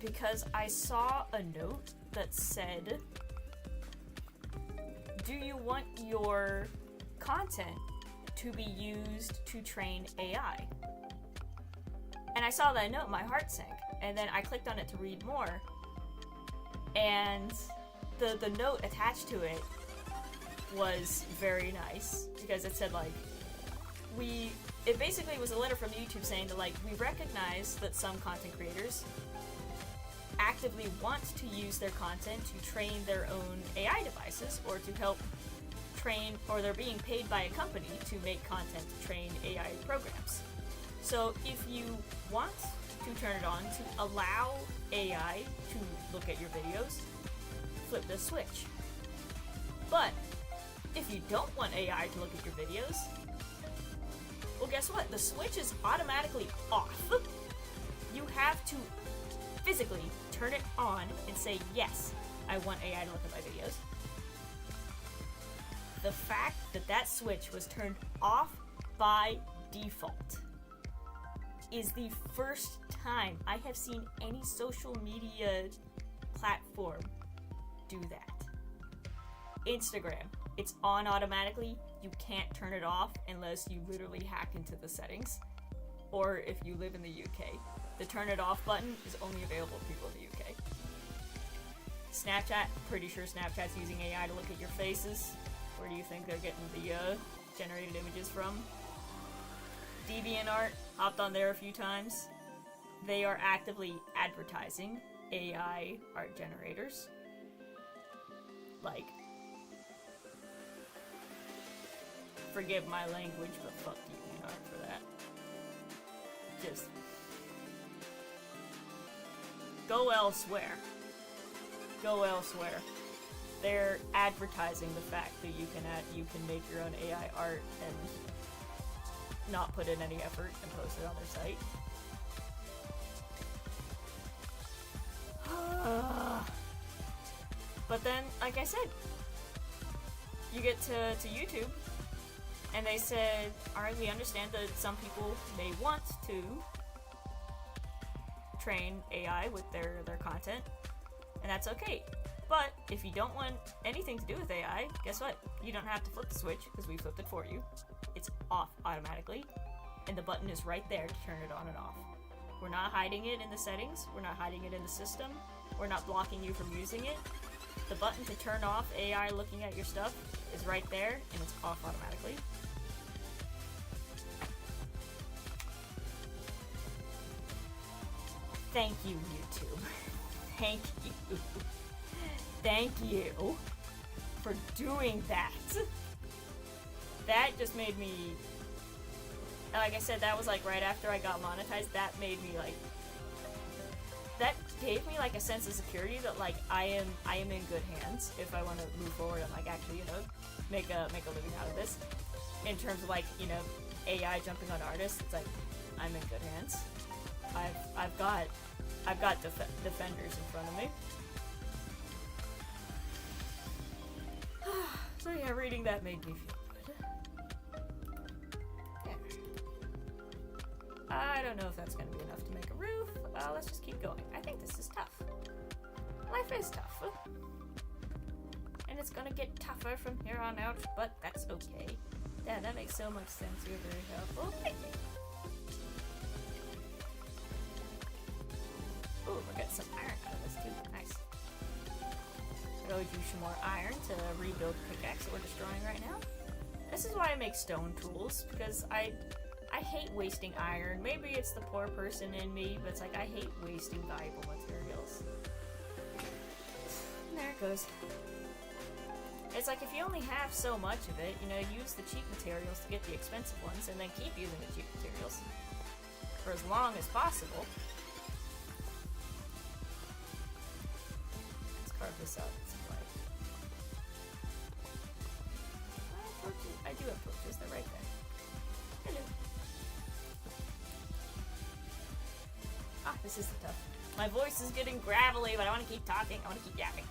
because I saw a note that said, do you want your content to be used to train AI? And I saw that note, my heart sank. And then I clicked on it to read more. And the note attached to it was very nice, because it said like, it basically was a letter from YouTube saying that like, we recognize that some content creators actively want to use their content to train their own AI devices or to help train, or they're being paid by a company to make content to train AI programs. So if you want to turn it on to allow AI to look at your videos, flip the switch. But if you don't want AI to look at your videos, well, guess what? The switch is automatically off. You have to physically turn it on and say, yes, I want AI to look at my videos. The fact that that switch was turned off by default is the first time I have seen any social media platform do that. Instagram, it's on automatically. You can't turn it off unless you literally hack into the settings. Or if you live in the UK, the turn it off button is only available to people in the UK. Snapchat, pretty sure Snapchat's using AI to look at your faces. Where do you think they're getting the generated images from? DeviantArt, hopped on there a few times. They are actively advertising AI art generators. Like, forgive my language, but fuck DeviantArt for that. Just go elsewhere. Go elsewhere. They're advertising the fact that you can make your own AI art and not put in any effort and post it on their site. But then, like I said, you get to YouTube, and they said, alright, we understand that some people may want to train AI with their content, and that's okay. But if you don't want anything to do with AI, guess what? You don't have to flip the switch, because we flipped it for you. It's off automatically, and the button is right there to turn it on and off. We're not hiding it in the settings, we're not hiding it in the system, we're not blocking you from using it. The button to turn off AI looking at your stuff is right there, and it's off automatically. Thank you, YouTube. Thank you. Thank you for doing that. That just made me, like I said, that was like right after I got monetized. That made me like, that gave me like a sense of security that like I am in good hands if I want to move forward and like actually, you know, make a living out of this. In terms of like, you know, AI jumping on artists, it's like I'm in good hands. I've got defenders in front of me. So yeah, reading that made me feel good. Yeah. I don't know if that's gonna be enough to make a roof. Let's just keep going. I think this is tough. Life is tough. And it's gonna get tougher from here on out, but that's okay. Yeah, that makes so much sense. You're very helpful. Thank you. Ooh, we got some iron out of this too. Nice. Could always use some more iron to rebuild the pickaxe that we're destroying right now. This is why I make stone tools, because I hate wasting iron. Maybe it's the poor person in me, but it's like I hate wasting valuable materials. And there it goes. It's like if you only have so much of it, you know, use the cheap materials to get the expensive ones, and then keep using the cheap materials for as long as possible. Let's carve this out in some way. I do have torches, they're right there. Hello. Ah, this is tough. My voice is getting gravelly, but I want to keep talking. I want to keep yapping.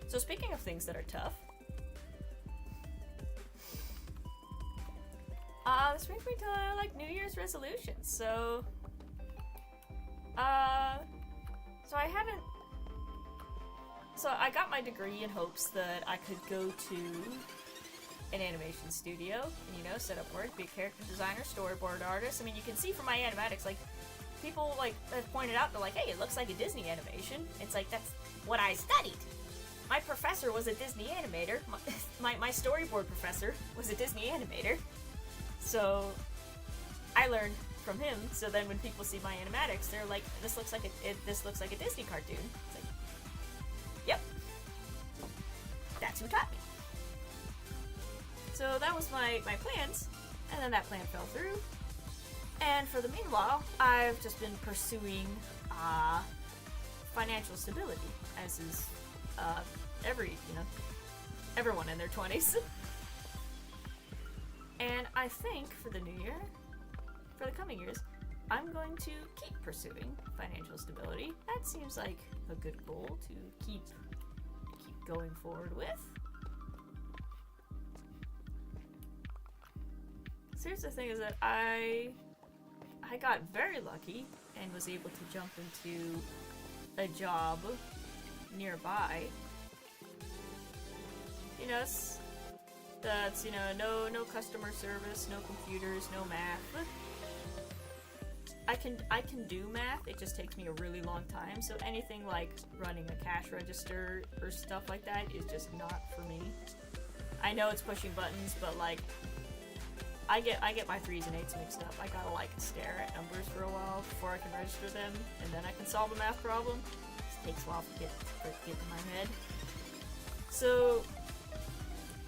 So speaking of things that are tough, this brings me to like New Year's resolutions. So I got my degree in hopes that I could go to an animation studio and, you know, set up work, be a character designer, storyboard artist. I mean, you can see from my animatics, like, people, like, have pointed out, they're like, hey, it looks like a Disney animation. It's like, that's what I studied. My professor was a Disney animator. My storyboard professor was a Disney animator. So, I learned from him, so then when people see my animatics, they're like, this looks like a Disney cartoon. It's like, yep. That's who taught me. So that was my plans, and then that plan fell through. And for the meanwhile, I've just been pursuing financial stability, as is everyone in their 20s. And I think for the new year, for the coming years, I'm going to keep pursuing financial stability. That seems like a good goal to keep going forward with. So here's the thing, is that I got very lucky and was able to jump into a job nearby. You know, that's, you know, no customer service, no computers, no math. I can do math, it just takes me a really long time, so anything like running a cash register or stuff like that is just not for me. I know it's pushing buttons, but like, I get my 3s and 8s mixed up. I gotta like stare at numbers for a while before I can register them, and then I can solve a math problem. It takes a while to get in my head. So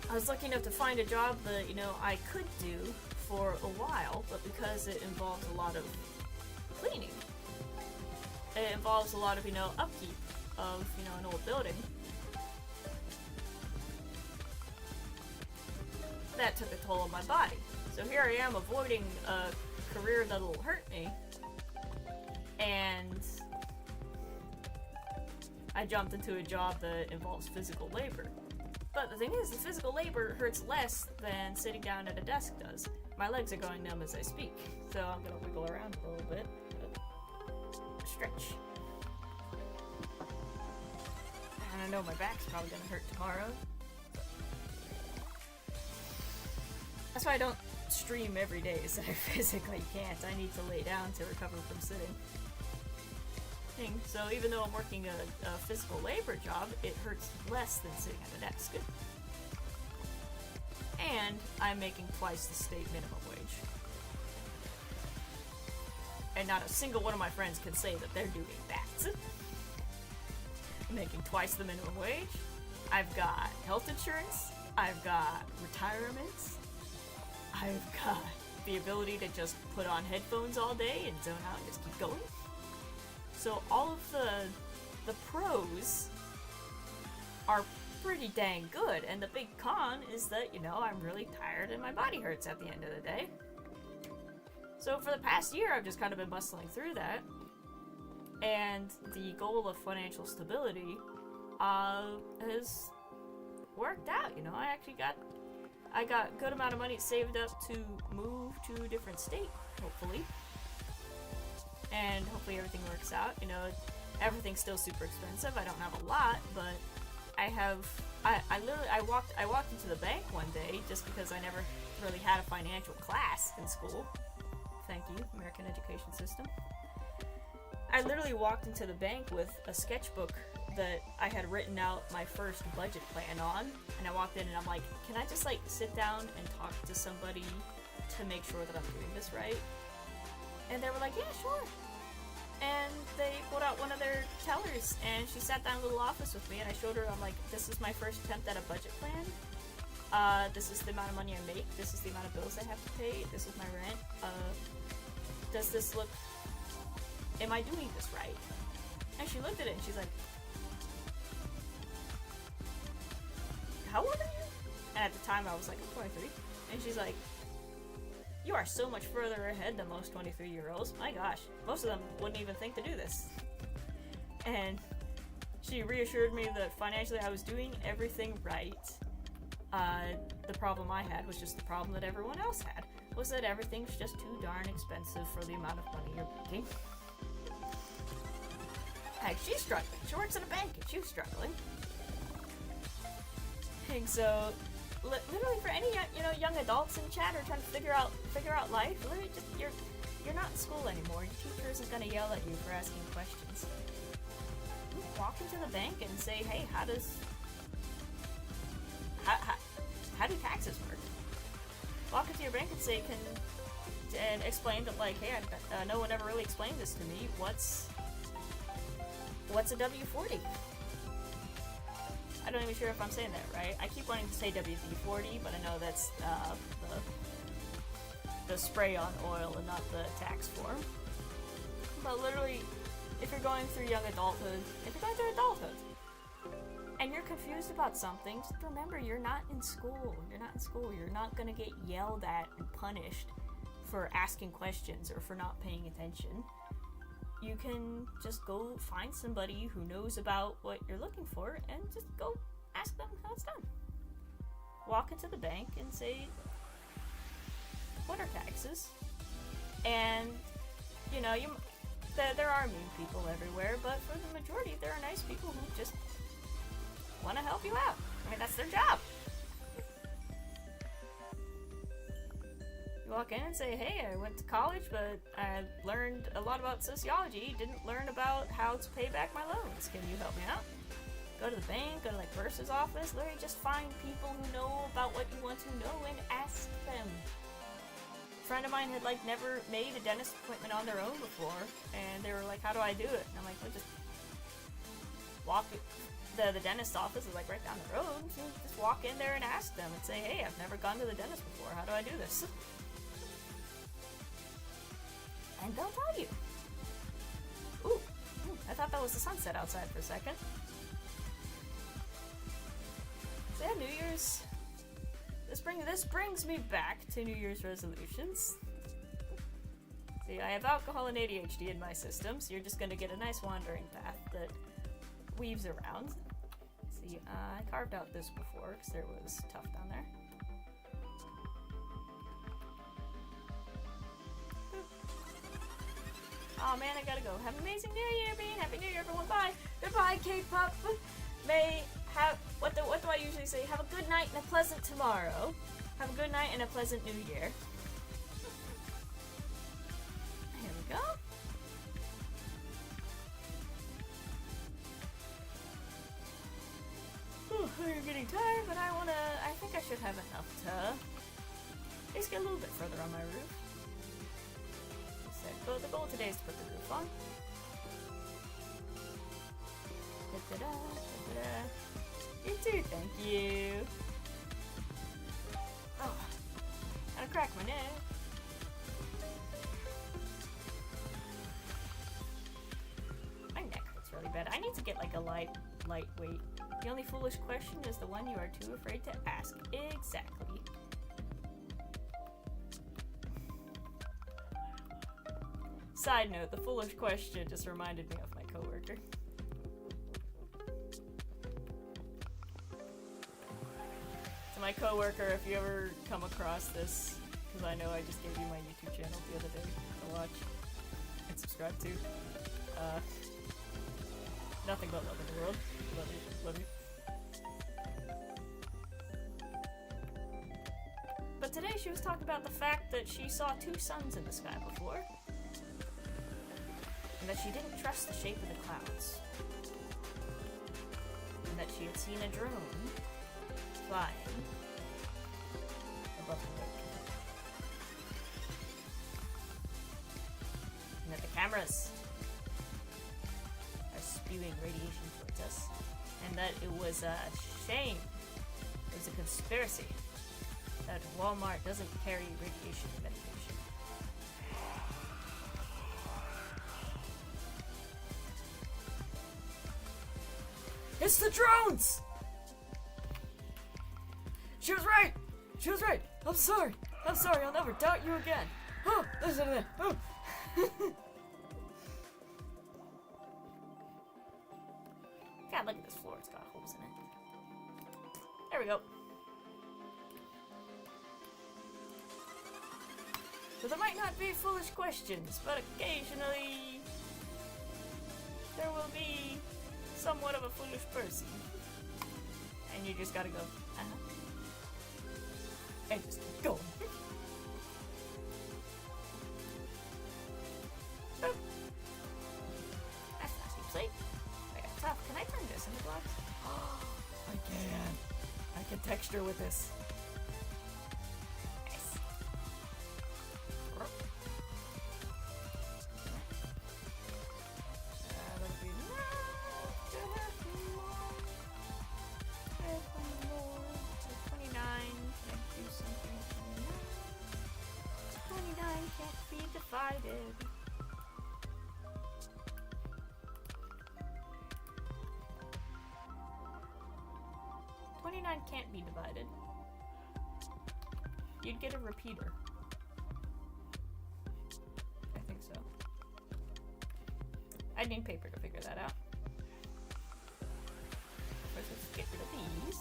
I was lucky enough to find a job that, you know, I could do for a while, but because it involves a lot of cleaning, it involves a lot of, you know, upkeep of, you know, an old building, that took a toll on my body. So here I am avoiding a career that'll hurt me, and I jumped into a job that involves physical labor. But the thing is, the physical labor hurts less than sitting down at a desk does. My legs are going numb as I speak, so I'm gonna wiggle around a little bit. Stretch. And I know my back's probably gonna hurt tomorrow. That's why I don't stream every day, is that I physically can't. I need to lay down to recover from sitting. So even though I'm working a physical labor job, it hurts less than sitting at a desk. And I'm making twice the state minimum wage. And not a single one of my friends can say that they're doing that. I'm making twice the minimum wage. I've got health insurance. I've got retirement. I've got the ability to just put on headphones all day and zone out and just keep going. So all of the pros are pretty dang good, and the big con is that, you know, I'm really tired and my body hurts at the end of the day. So for the past year, I've just kind of been bustling through that, and the goal of financial stability has worked out. You know, I got a good amount of money saved up to move to a different state, hopefully. And hopefully everything works out. You know, everything's still super expensive. I don't have a lot, but I walked into the bank one day just because I never really had a financial class in school. Thank you, American education system. I literally walked into the bank with a sketchbook that I had written out my first budget plan on, and I walked in and I'm like, can I just like sit down and talk to somebody to make sure that I'm doing this right? And they were like, yeah, sure. And they pulled out one of their tellers, and she sat down in a little office with me, and I showed her, I'm like, this is my first attempt at a budget plan. This is the amount of money I make. This is the amount of bills I have to pay. This is my rent. Does this look... Am I doing this right? And she looked at it, and she's like, how old are you? And at the time, I was like, I'm 23. And she's like, you are so much further ahead than most 23-year-olds. My gosh, most of them wouldn't even think to do this. And she reassured me that financially I was doing everything right. The problem I had was just the problem that everyone else had, was that everything's just too darn expensive for the amount of money you're making. Heck, she's struggling. She works in a bank and she's struggling. And so, literally for any young adults in chat or trying to figure out life, literally just you're not in school anymore. Your teacher isn't gonna yell at you for asking questions. You walk into the bank and say, hey, how do taxes work? Walk into your bank and say, and explain that, like, hey, no one ever really explained this to me. What's a W-40? I don't even sure if I'm saying that right. I keep wanting to say WD-40, but I know that's the spray on oil and not the tax form. But literally, if you're going through adulthood, and you're confused about something, just remember you're not in school. You're not gonna get yelled at and punished for asking questions or for not paying attention. You can just go find somebody who knows about what you're looking for and just go ask them how it's done. Walk into the bank and say, what are taxes? And, there are mean people everywhere, but for the majority, there are nice people who just want to help you out. I mean, that's their job. You walk in and say, hey, I went to college, but I learned a lot about sociology, didn't learn about how to pay back my loans. Can you help me out? Go to the bank, go to like bursar's office, literally just find people who know about what you want to know and ask them. A friend of mine had like never made a dentist appointment on their own before, and they were like, how do I do it? And I'm like, well, just walk it. The dentist's office is like right down the road, so just walk in there and ask them and say, hey, I've never gone to the dentist before, how do I do this? And they'll tell you. Ooh, I thought that was the sunset outside for a second. So yeah, New Year's This brings me back to New Year's resolutions. See, I have alcohol and ADHD in my system, so you're just gonna get a nice wandering path that weaves around. See, I carved out this before because there was tough down there. Oh man, I gotta go. Have an amazing New Year, Bean. Happy New Year, everyone. Bye. Goodbye, K-pop. May have what do I usually say? Have a good night and a pleasant tomorrow. Have a good night and a pleasant New Year. Here we go. I'm getting tired, but I think I should have enough to at least get a little bit further on my roof. So the goal today is to put the roof on. Da-da-da, da-da-da. You too, thank you. Oh, gotta crack my neck. My neck hurts really bad. I need to get like a lightweight. The only foolish question is the one you are too afraid to ask. Exactly. Side note, the foolish question just reminded me of my coworker. So my coworker, if you ever come across this, because I know I just gave you my YouTube channel the other day to watch and subscribe to. Nothing but love in the world. Love you. Love you. But today she was talking about the fact that she saw 2 suns in the sky before. And that she didn't trust the shape of the clouds. And that she had seen a drone flying above the lake. And that the cameras are spewing radiation towards us. And that it was a shame. It was a conspiracy that Walmart doesn't carry radiation medication. It's the drones! She was right! She was right! I'm sorry! I'm sorry, I'll never doubt you again! Oh! Listen to that! Oh! God, look at this floor, it's got holes in it. There we go. So there might not be foolish questions, but occasionally there will be somewhat of a foolish person. And you just gotta go, and just keep going. Oh. That's not too late. I got tough. Can I turn this into blocks? I can. I can texture with this. Nice. That'll be can't be divided. Can't be divided. You'd get a repeater. I think so. I'd need paper to figure that out. First, let's get rid of these.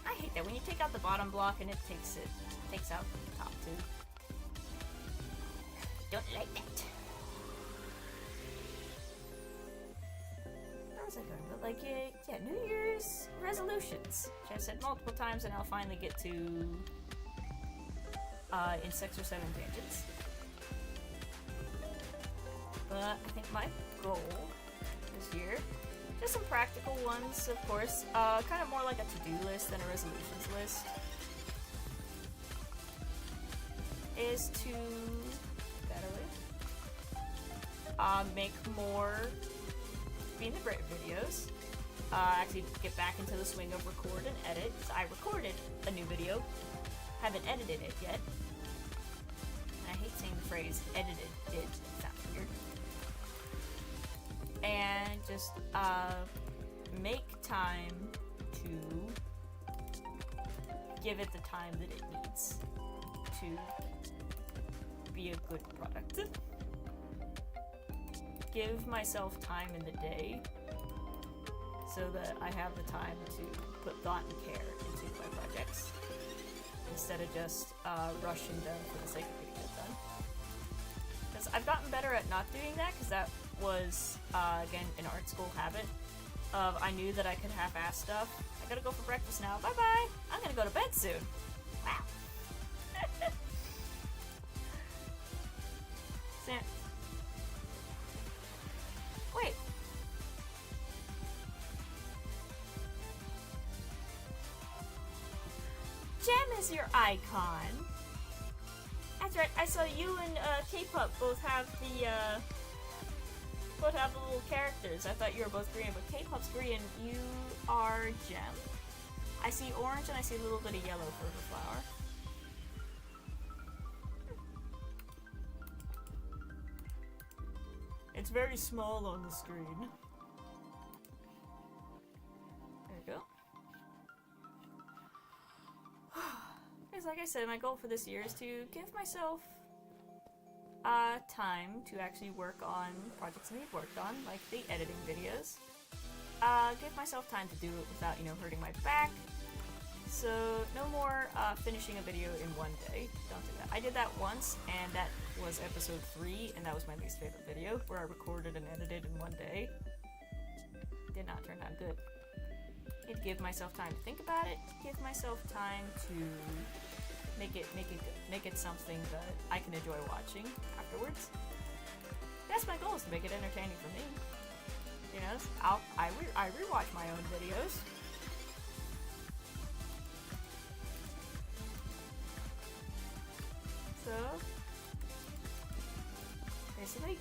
I hate that when you take out the bottom block and it takes out the top too. Don't like that. Where was I going? But like, yeah, New Year's resolutions, which I've said multiple times, and I'll finally get to in 6 or 7 tangents. But I think my goal this year, just some practical ones, of course, kind of more like a to-do list than a resolutions list, is to make more Being the Brit videos. Actually get back into the swing of record and edit. So I recorded a new video, haven't edited it yet. And I hate saying the phrase edited it sounds weird. And just make time to give it the time that it needs to be a good product. Give myself time in the day so that I have the time to put thought and care into my projects instead of just rushing them for the sake of getting it done. Because I've gotten better at not doing that, because that was, again, an art school habit of I knew that I could half-ass stuff. I gotta go for breakfast now. Bye-bye! I'm gonna go to bed soon. Wow. Wait. Gem is your icon. That's right. I saw you and K-Pup both have the little characters. I thought you were both green, but K-Pup's green. You are Gem. I see orange and I see a little bit of yellow for her flower. It's very small on the screen. There you go. Because like I said, my goal for this year is to give myself time to actually work on projects that I've worked on, like the editing videos. Give myself time to do it without, hurting my back. So no more finishing a video in one day. Don't do that. I did that once, and that was episode 3, and that was my least favorite video, where I recorded and edited in one day. Did not turn out good. I'd give myself time to think about it. Give myself time to make it something that I can enjoy watching afterwards. That's my goal, is to make it entertaining for me. I rewatch my own videos. So basically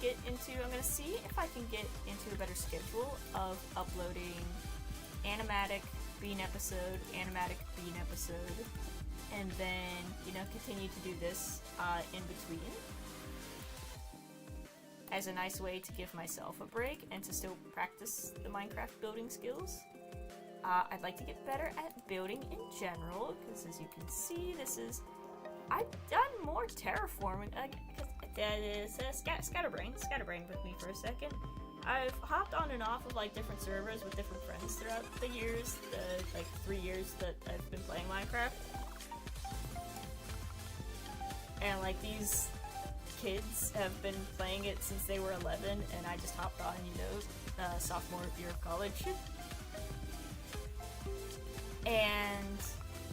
I'm gonna see if I can get into a better schedule of uploading animatic bean episode, and then, continue to do this in between as a nice way to give myself a break and to still practice the Minecraft building skills. I'd like to get better at building in general, because as you can see, I've done more terraforming. Scatterbrain with me for a second. I've hopped on and off of different servers with different friends throughout the years, the 3 years that I've been playing Minecraft. And these kids have been playing it since they were 11, and I just hopped on, sophomore year of college. And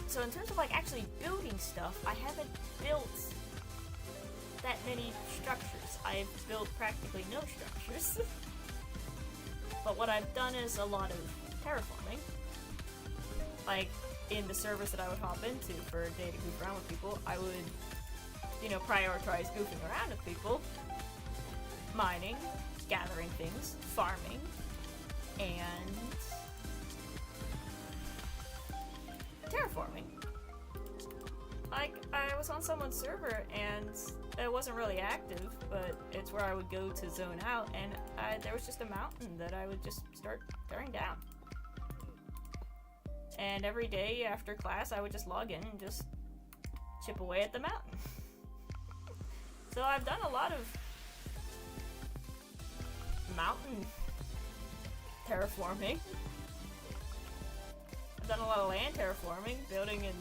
so in terms of actually building stuff, I haven't built that many structures. I've built practically no structures. But what I've done is a lot of terraforming. In the servers that I would hop into for a day to goof around with people, I would, prioritize goofing around with people, mining, gathering things, farming, and terraforming. I was on someone's server and it wasn't really active, but it's where I would go to zone out, and there was just a mountain that I would just start tearing down. And every day after class, I would just log in and just chip away at the mountain. So I've done a lot of mountain terraforming. I've done a lot of land terraforming, building and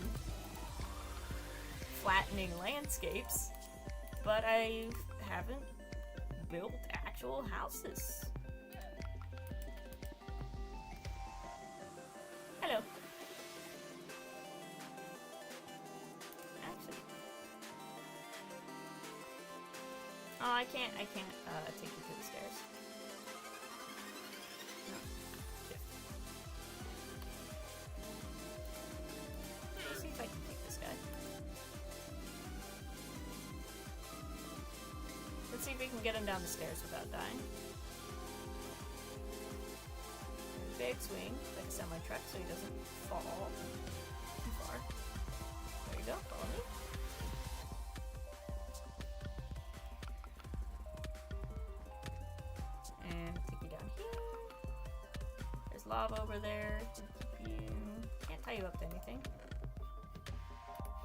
flattening landscapes, but I haven't built actual houses. Hello. Actually, I can't take you to the stairs. No. Shift. Let's see if I can take this guy. Let's see if we can get him down the stairs without dying. Big swing, like a semi-truck, so he doesn't fall too far. There you go, follow me. And take you down here. There's lava over there. You can't tie you up to anything.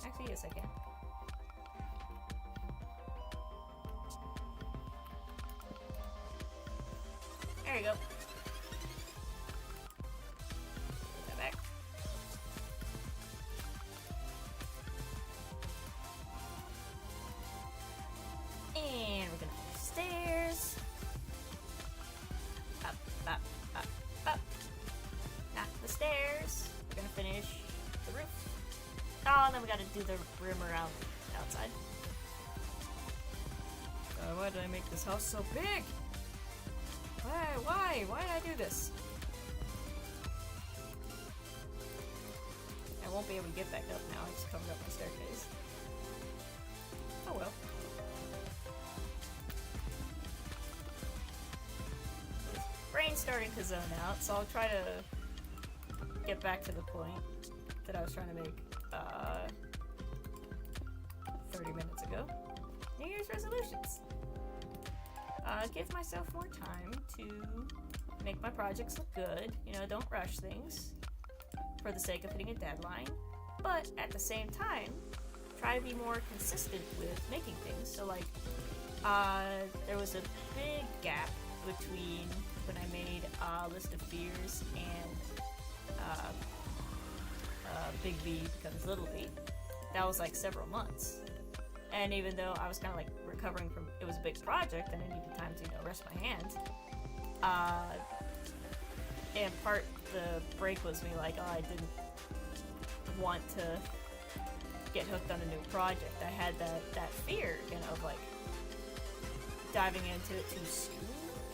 Actually, yes, I can. There you go. Put that back. And we're gonna go upstairs. Up, up, up, up. Not the stairs. We're gonna finish the roof. Oh, and then we gotta do the rim around outside. Why did I make this house so big? Why? Why did I do this? I won't be able to get back up now. I just covered up my staircase. Oh well. Brain's starting to zone out, so I'll try to get back to the point that I was trying to make 30 minutes ago. New Year's resolutions. Give myself more time to make my projects look good. You know, don't rush things for the sake of hitting a deadline. But at the same time, try to be more consistent with making things. So like, there was a big gap between when I made List of Fears and Big V becomes Little V. That was like several months. And even though I was kind of like recovering from, it was a big project and I needed time to, you know, rest my hands. And part the break was me like, oh, I didn't want to get hooked on a new project. I had that fear, you know, of like diving into it too soon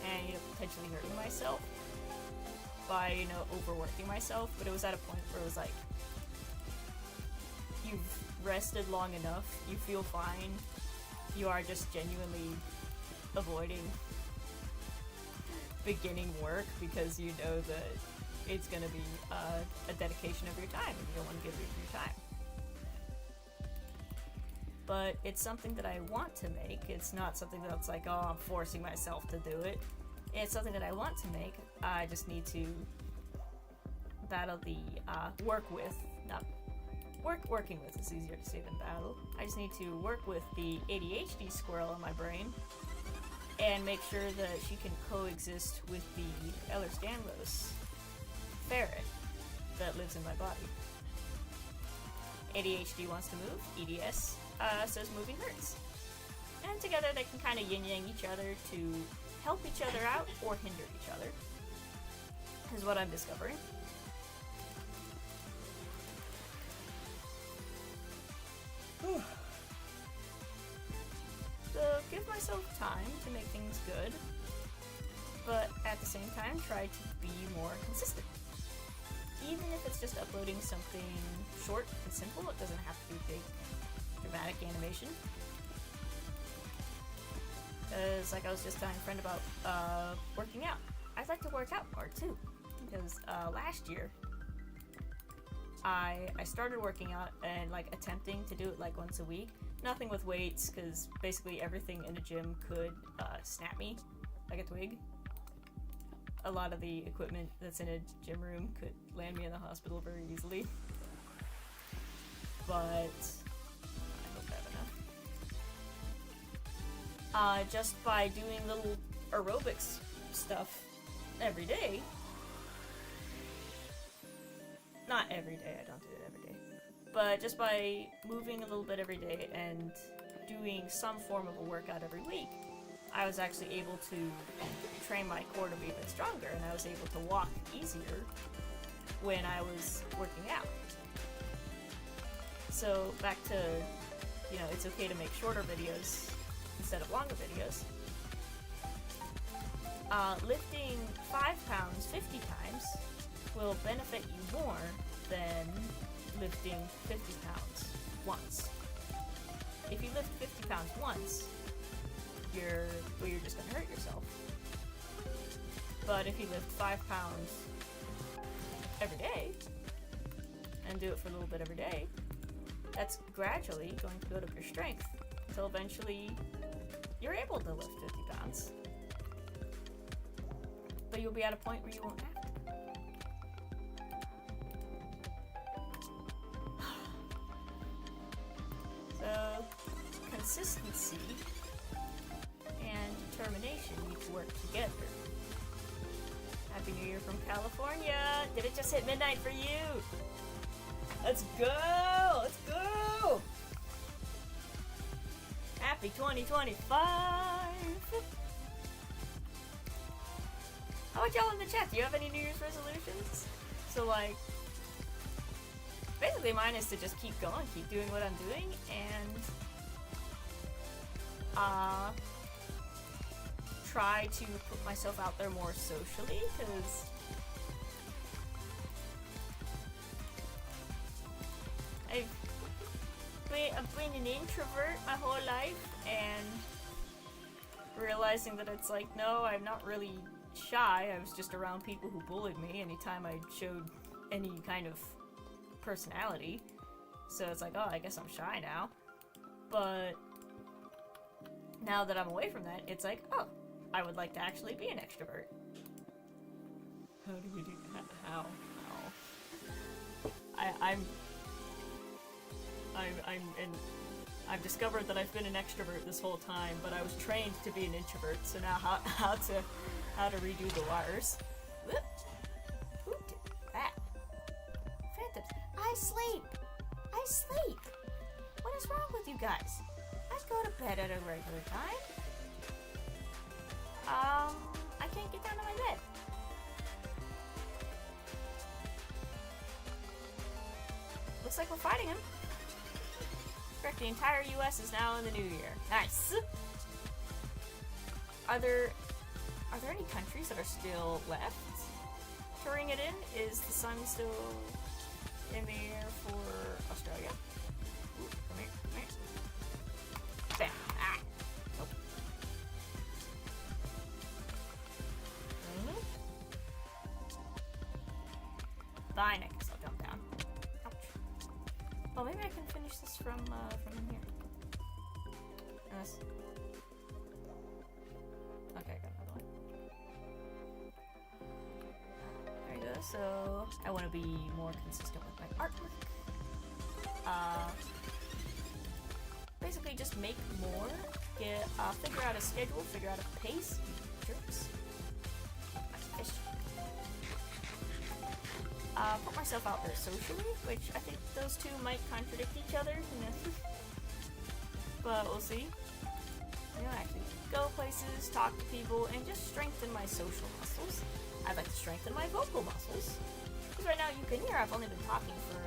and, you know, potentially hurting myself by, you know, overworking myself. But it was at a point where it was like, you've rested long enough, you feel fine, you are just genuinely avoiding beginning work because you know that it's going to be a dedication of your time and you don't want to give it your time. But it's something that I want to make. It's not something that's like, oh, I'm forcing myself to do it. It's something that I want to make. I just need to battle the working with is easier to say than battle. I just need to work with the ADHD squirrel in my brain and make sure that she can coexist with the Ehlers-Danlos ferret that lives in my body. ADHD wants to move, EDS says moving hurts. And together they can kind of yin-yang each other to help each other out or hinder each other, is what I'm discovering. So give myself time to make things good, but at the same time try to be more consistent. Even if it's just uploading something short and simple, it doesn't have to be big, dramatic animation. Because like I was just telling a friend about working out. I'd like to work out more too, because last year I started working out and like attempting to do it like once a week. Nothing with weights, because basically everything in a gym could snap me like a twig. A lot of the equipment that's in a gym room could land me in the hospital very easily. But I hope I have enough. Just by doing little aerobics stuff every day. Not every day, I don't do it every day. But just by moving a little bit every day and doing some form of a workout every week, I was actually able to train my core to be a bit stronger, and I was able to walk easier when I was working out. So back to, you know, it's okay to make shorter videos instead of longer videos. Lifting 5 pounds 50 times will benefit you more than lifting 50 pounds once. If you lift 50 pounds once, you're just gonna hurt yourself. But if you lift 5 pounds every day and do it for a little bit every day, that's gradually going to build up your strength until eventually you're able to lift 50 pounds. But you'll be at a point where you won't have to. consistency and determination need to work together. Happy New Year from California! Did it just hit midnight for you? Let's go! Let's go! Happy 2025! How about y'all in the chat? Do you have any New Year's resolutions? So like, basically mine is to just keep going, keep doing what I'm doing, and try to put myself out there more socially, because I've been an introvert my whole life, and realizing that it's like, no, I'm not really shy. I was just around people who bullied me anytime I showed any kind of personality. So it's like, oh, I guess I'm shy now. But now that I'm away from that, it's like, oh, I would like to actually be an extrovert. How do we do that? How? I've discovered that I've been an extrovert this whole time, but I was trained to be an introvert. So now how to redo the wires? Whoop. Who did that? Phantoms. I sleep. What is wrong with you guys? I go to bed at a regular time. I can't get down to my bed. Looks like we're fighting him. Correct, the entire US is now in the new year. Nice! Are there any countries that are still left to ring it in? Is the sun still in the air for Australia? Ooh, come here. Bam! Ah! Nope. Fine, I guess I'll jump down. Ouch. Well, maybe I can finish this from in here. Yes. Okay, I got another one. There you go. So I want to be more consistent with my artwork. Basically, just make more. Figure out a schedule. Figure out a pace. Jerks. Nice fish. Put myself out there socially, which I think those two might contradict each other, but we'll see. You know, actually go places, talk to people, and just strengthen my social muscles. I'd like to strengthen my vocal muscles. Because right now you can hear I've only been talking for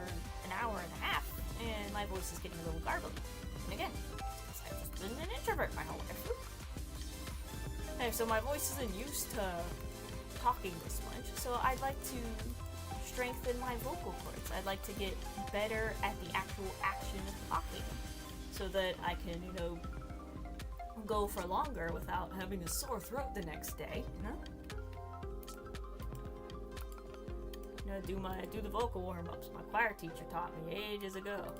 an hour and a half, and my voice is getting a little garbly. And again, I've just been an introvert my whole life. Okay, so my voice isn't used to talking this much, so I'd like to strengthen my vocal cords. I'd like to get better at the actual action of talking, so that I can, go for longer without having a sore throat the next day, do the vocal warm-ups my choir teacher taught me ages ago.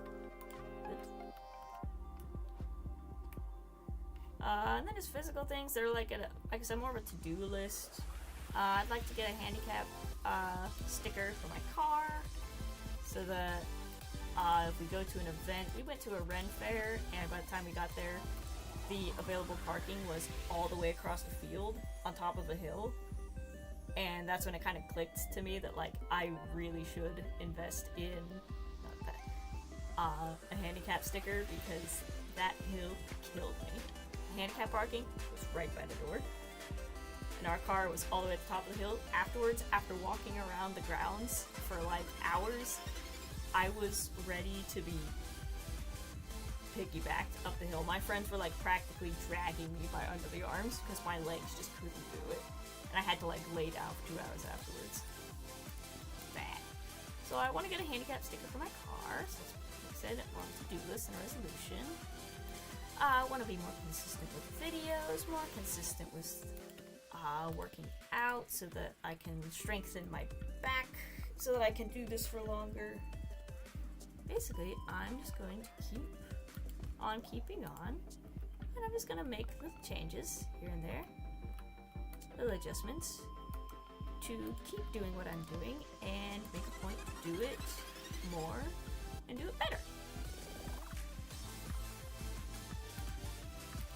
And then just physical things that are like I said, more of a to-do list. I'd like to get a handicap sticker for my car, so that if we go to an event, we went to a Ren fair, and by the time we got there, the available parking was all the way across the field on top of a hill, and that's when it kind of clicked to me that like I really should invest in a handicap sticker, because that hill killed me. Handicap parking was right by the door, and our car was all the way at the top of the hill. Afterwards, after walking around the grounds for like hours, I was ready to be piggybacked up the hill. My friends were like practically dragging me by under the arms because my legs just couldn't do it, and I had to like lay down for 2 hours afterwards. Bad. So I want to get a handicap sticker for my car. So like I said, on a to-do list and a resolution. I want to be more consistent with videos, more consistent with working out, so that I can strengthen my back, so that I can do this for longer. Basically, I'm just going to keep on keeping on, and I'm just going to make little changes here and there, little adjustments, to keep doing what I'm doing and make a point to do it more and do it better.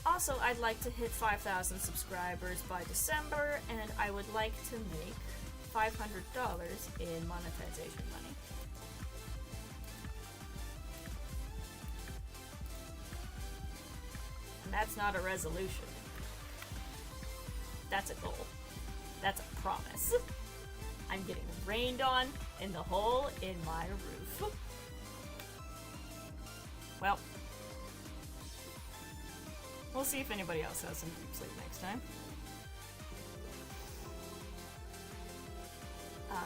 Also, I'd like to hit 5,000 subscribers by December, and I would like to make $500 in monetization money. And that's not a resolution. That's a goal. That's a promise. I'm getting rained on in the hole in my roof. Well, we'll see if anybody else has some deep sleep next time.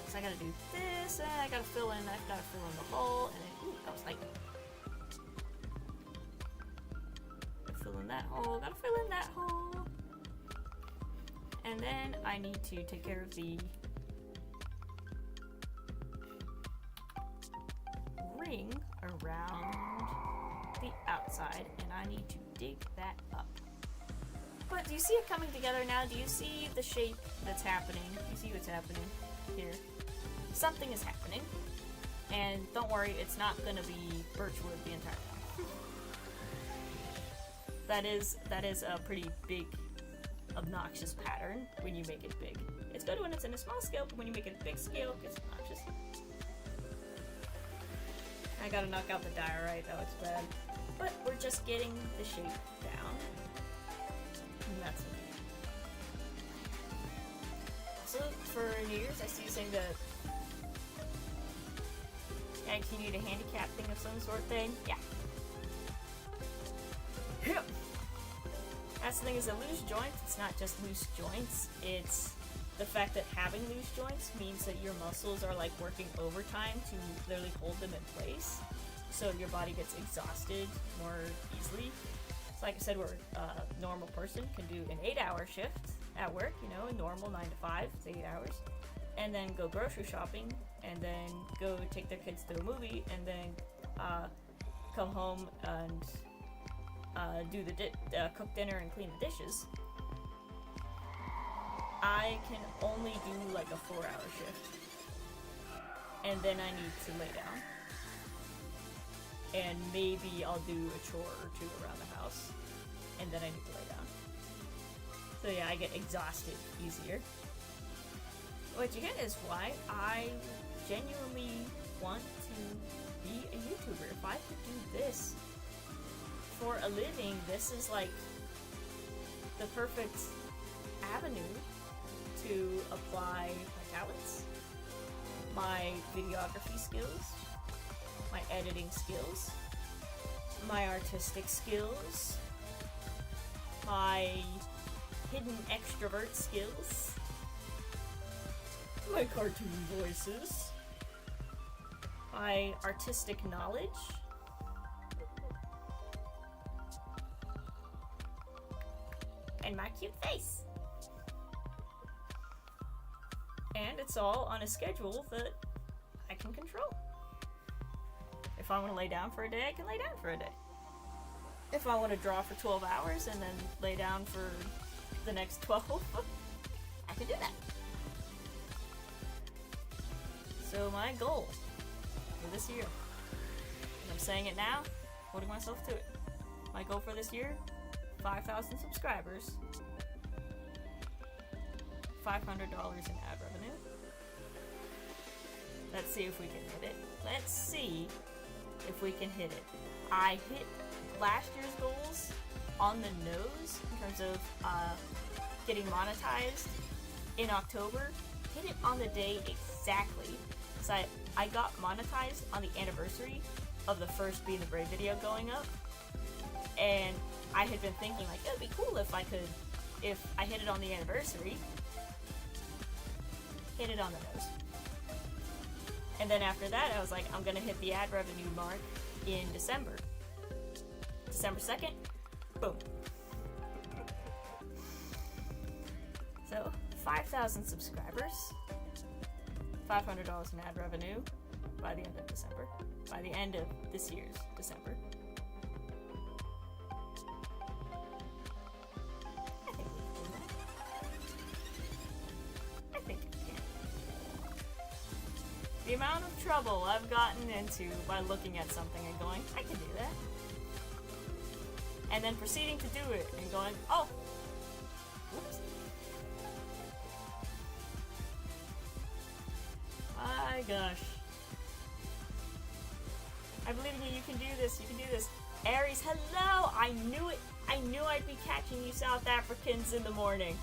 Cause I gotta do this, and I gotta fill in the hole, and then, ooh, that was light. Gotta fill in that hole, gotta fill in that hole. And then I need to take care of the ring around the outside, and I need to dig that up. But do you see it coming together now? Do you see the shape that's happening? You see what's happening here? Something is happening, and don't worry, it's not gonna be birchwood the entire time. That is a pretty big, obnoxious pattern when you make it big. It's good when it's in a small scale, but when you make it a big scale, it gets obnoxious. I gotta knock out the diorite, that looks bad. But we're just getting the shape down. And that's it. Also, for New Year's, I see you saying that can you need a handicap thing of some sort thing? Yeah. That's the thing, is that loose joints, it's not just loose joints, it's the fact that having loose joints means that your muscles are like working overtime to literally hold them in place. So your body gets exhausted more easily. So like I said, where a normal person can do an 8-hour shift at work, you know, a normal 9 to 5, it's 8 hours, and then go grocery shopping, and then go take their kids to a movie, and then come home and do the cook dinner and clean the dishes. I can only do like a 4-hour shift, and then I need to lay down, and maybe I'll do a chore or two around the house, and then I need to lay down. So yeah, I get exhausted easier, which again is why I genuinely want to be a YouTuber. If I could do this for a living, this is like the perfect avenue to apply my talents, my videography skills, my editing skills, my artistic skills, my hidden extrovert skills, my cartoon voices, my artistic knowledge, and my cute face. And it's all on a schedule that I can control. If I want to lay down for a day, I can lay down for a day. If I want to draw for 12 hours and then lay down for the next 12, I can do that. So my goal for this year, and I'm saying it now, holding myself to it. My goal for this year, 5,000 subscribers, $500 in ad revenue. Let's see if we can hit it. Let's see if we can hit it. I hit last year's goals on the nose in terms of getting monetized in October. Hit it on the day exactly. So I got monetized on the anniversary of the first Being the Brave video going up. And I had been thinking like, it'd be cool if I hit it on the anniversary. Hit it on the nose. And then after that, I was like, I'm gonna hit the ad revenue mark in December. December 2nd, boom. So, 5,000 subscribers, $500 in ad revenue by the end of December. By the end of this year's December. I think we can do that. I think I can. The amount of trouble I've gotten into by looking at something and going, I can do that. and then proceeding to do it and going, oh, whoops. My gosh. I believe in you, you can do this, you can do this. Aries, hello! I knew it! I knew I'd be catching you South Africans in the morning.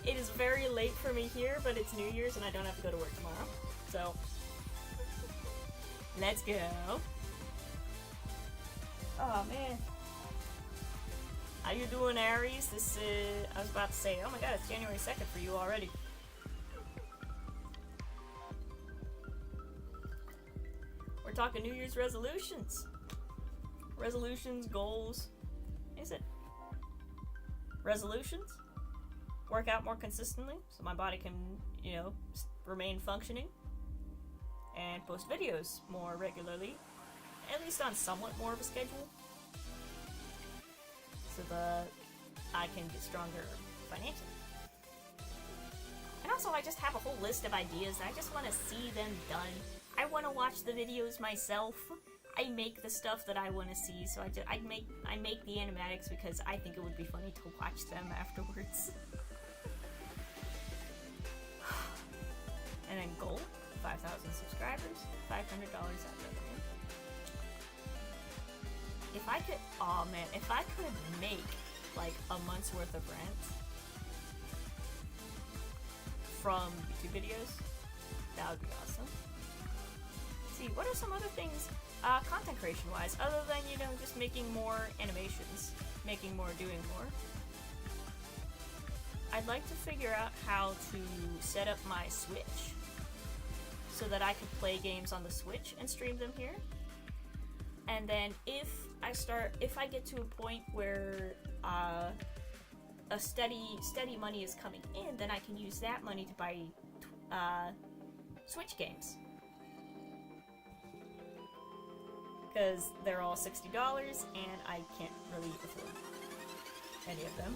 It is very late for me here, but it's New Year's and I don't have to go to work tomorrow. So, let's go. Oh man. How you doing, Aries? This is, I was about to say, oh my god, it's January 2nd for you already. We're talking New Year's resolutions. Resolutions, goals. Is it? Resolutions? Work out more consistently so my body can, you know, remain functioning. And post videos more regularly. At least on somewhat more of a schedule. So that I can get stronger financially. And also I just have a whole list of ideas. I just want to see them done. I want to watch the videos myself. I make the stuff that I want to see, so I make the animatics because I think it would be funny to watch them afterwards. And then goal, 5,000 subscribers, $500 at revenue. If I could, oh man, if I could make like a month's worth of rent from YouTube videos, that would be awesome. Let's see, what are some other things, content creation wise, other than, you know, just making more animations, making more, doing more? I'd like to figure out how to set up my Switch so that I could play games on the Switch and stream them here. And then if I get to a point where a steady money is coming in, then I can use that money to buy Switch games. Because they're all $60 and I can't really afford any of them.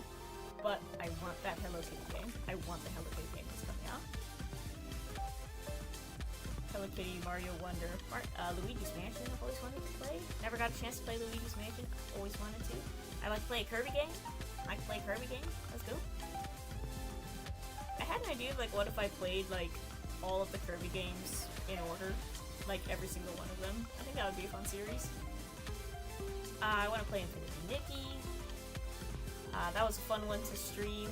But I want that Hello Kitty game. I want the Hello Kitty game that's coming out. Hello Kitty, Mario Wonder, Luigi's Mansion I've always wanted to play. Never got a chance to play Luigi's Mansion, always wanted to. I like to play a Kirby game. I like to play a Kirby game. Let's go. I had an idea of like what if I played like all of the Kirby games in order. Like every single one of them. I think that would be a fun series. I want to play Infinity Nikki. That was a fun one to stream.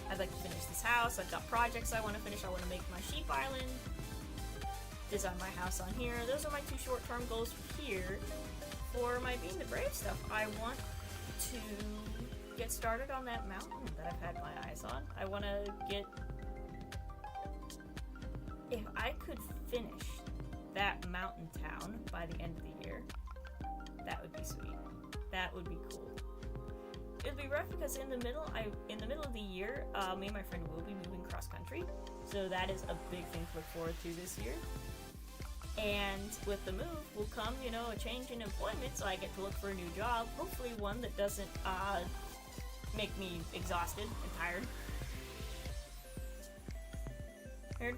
I'd like to finish this house. I've got projects I want to finish. I want to make my sheep island. Design my house on here. Those are my two short-term goals for here. For my Being the Brave stuff, I want to get started on that mountain that I've had my eyes on. I want to get... If I could finish that mountain town by the end of the year, that would be sweet. That would be cool. It'd be rough because in the middle of the year, me and my friend will be moving cross country, so that is a big thing to look forward to this year. And with the move will come, you know, a change in employment, so I get to look for a new job, hopefully one that doesn't make me exhausted and tired.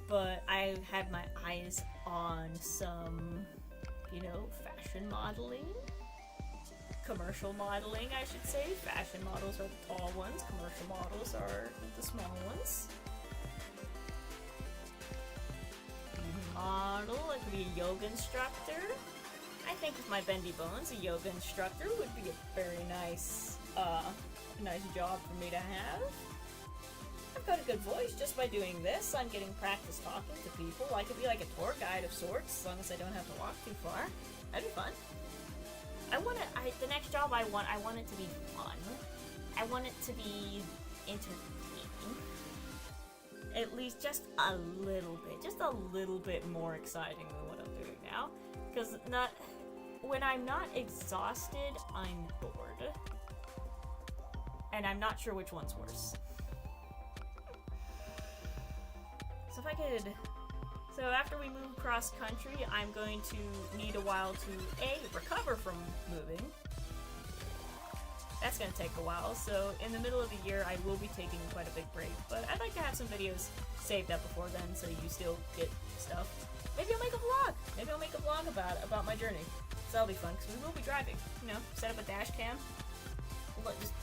But I had my eyes on some, you know, fashion modeling. Commercial modeling, I should say. Fashion models are the tall ones, commercial models are the small ones. Model, I could be a yoga instructor. I think with my bendy bones, a yoga instructor would be a very nice job for me to have. I've got a good voice just by doing this. I'm getting practice talking to people. I could be like a tour guide of sorts, as long as I don't have to walk too far. That'd be fun. The next job I want it to be fun. I want it to be entertaining. At least just a little bit more exciting than what I'm doing now. Because when I'm not exhausted, I'm bored. And I'm not sure which one's worse. So after we move cross country, I'm going to need a while to recover from moving. That's going to take a while, so in the middle of the year I will be taking quite a big break, but I'd like to have some videos saved up before then so you still get stuff. Maybe I'll make a vlog! Maybe I'll make a vlog about my journey. that'll be fun, because we will be driving. You know, set up a dash cam. Just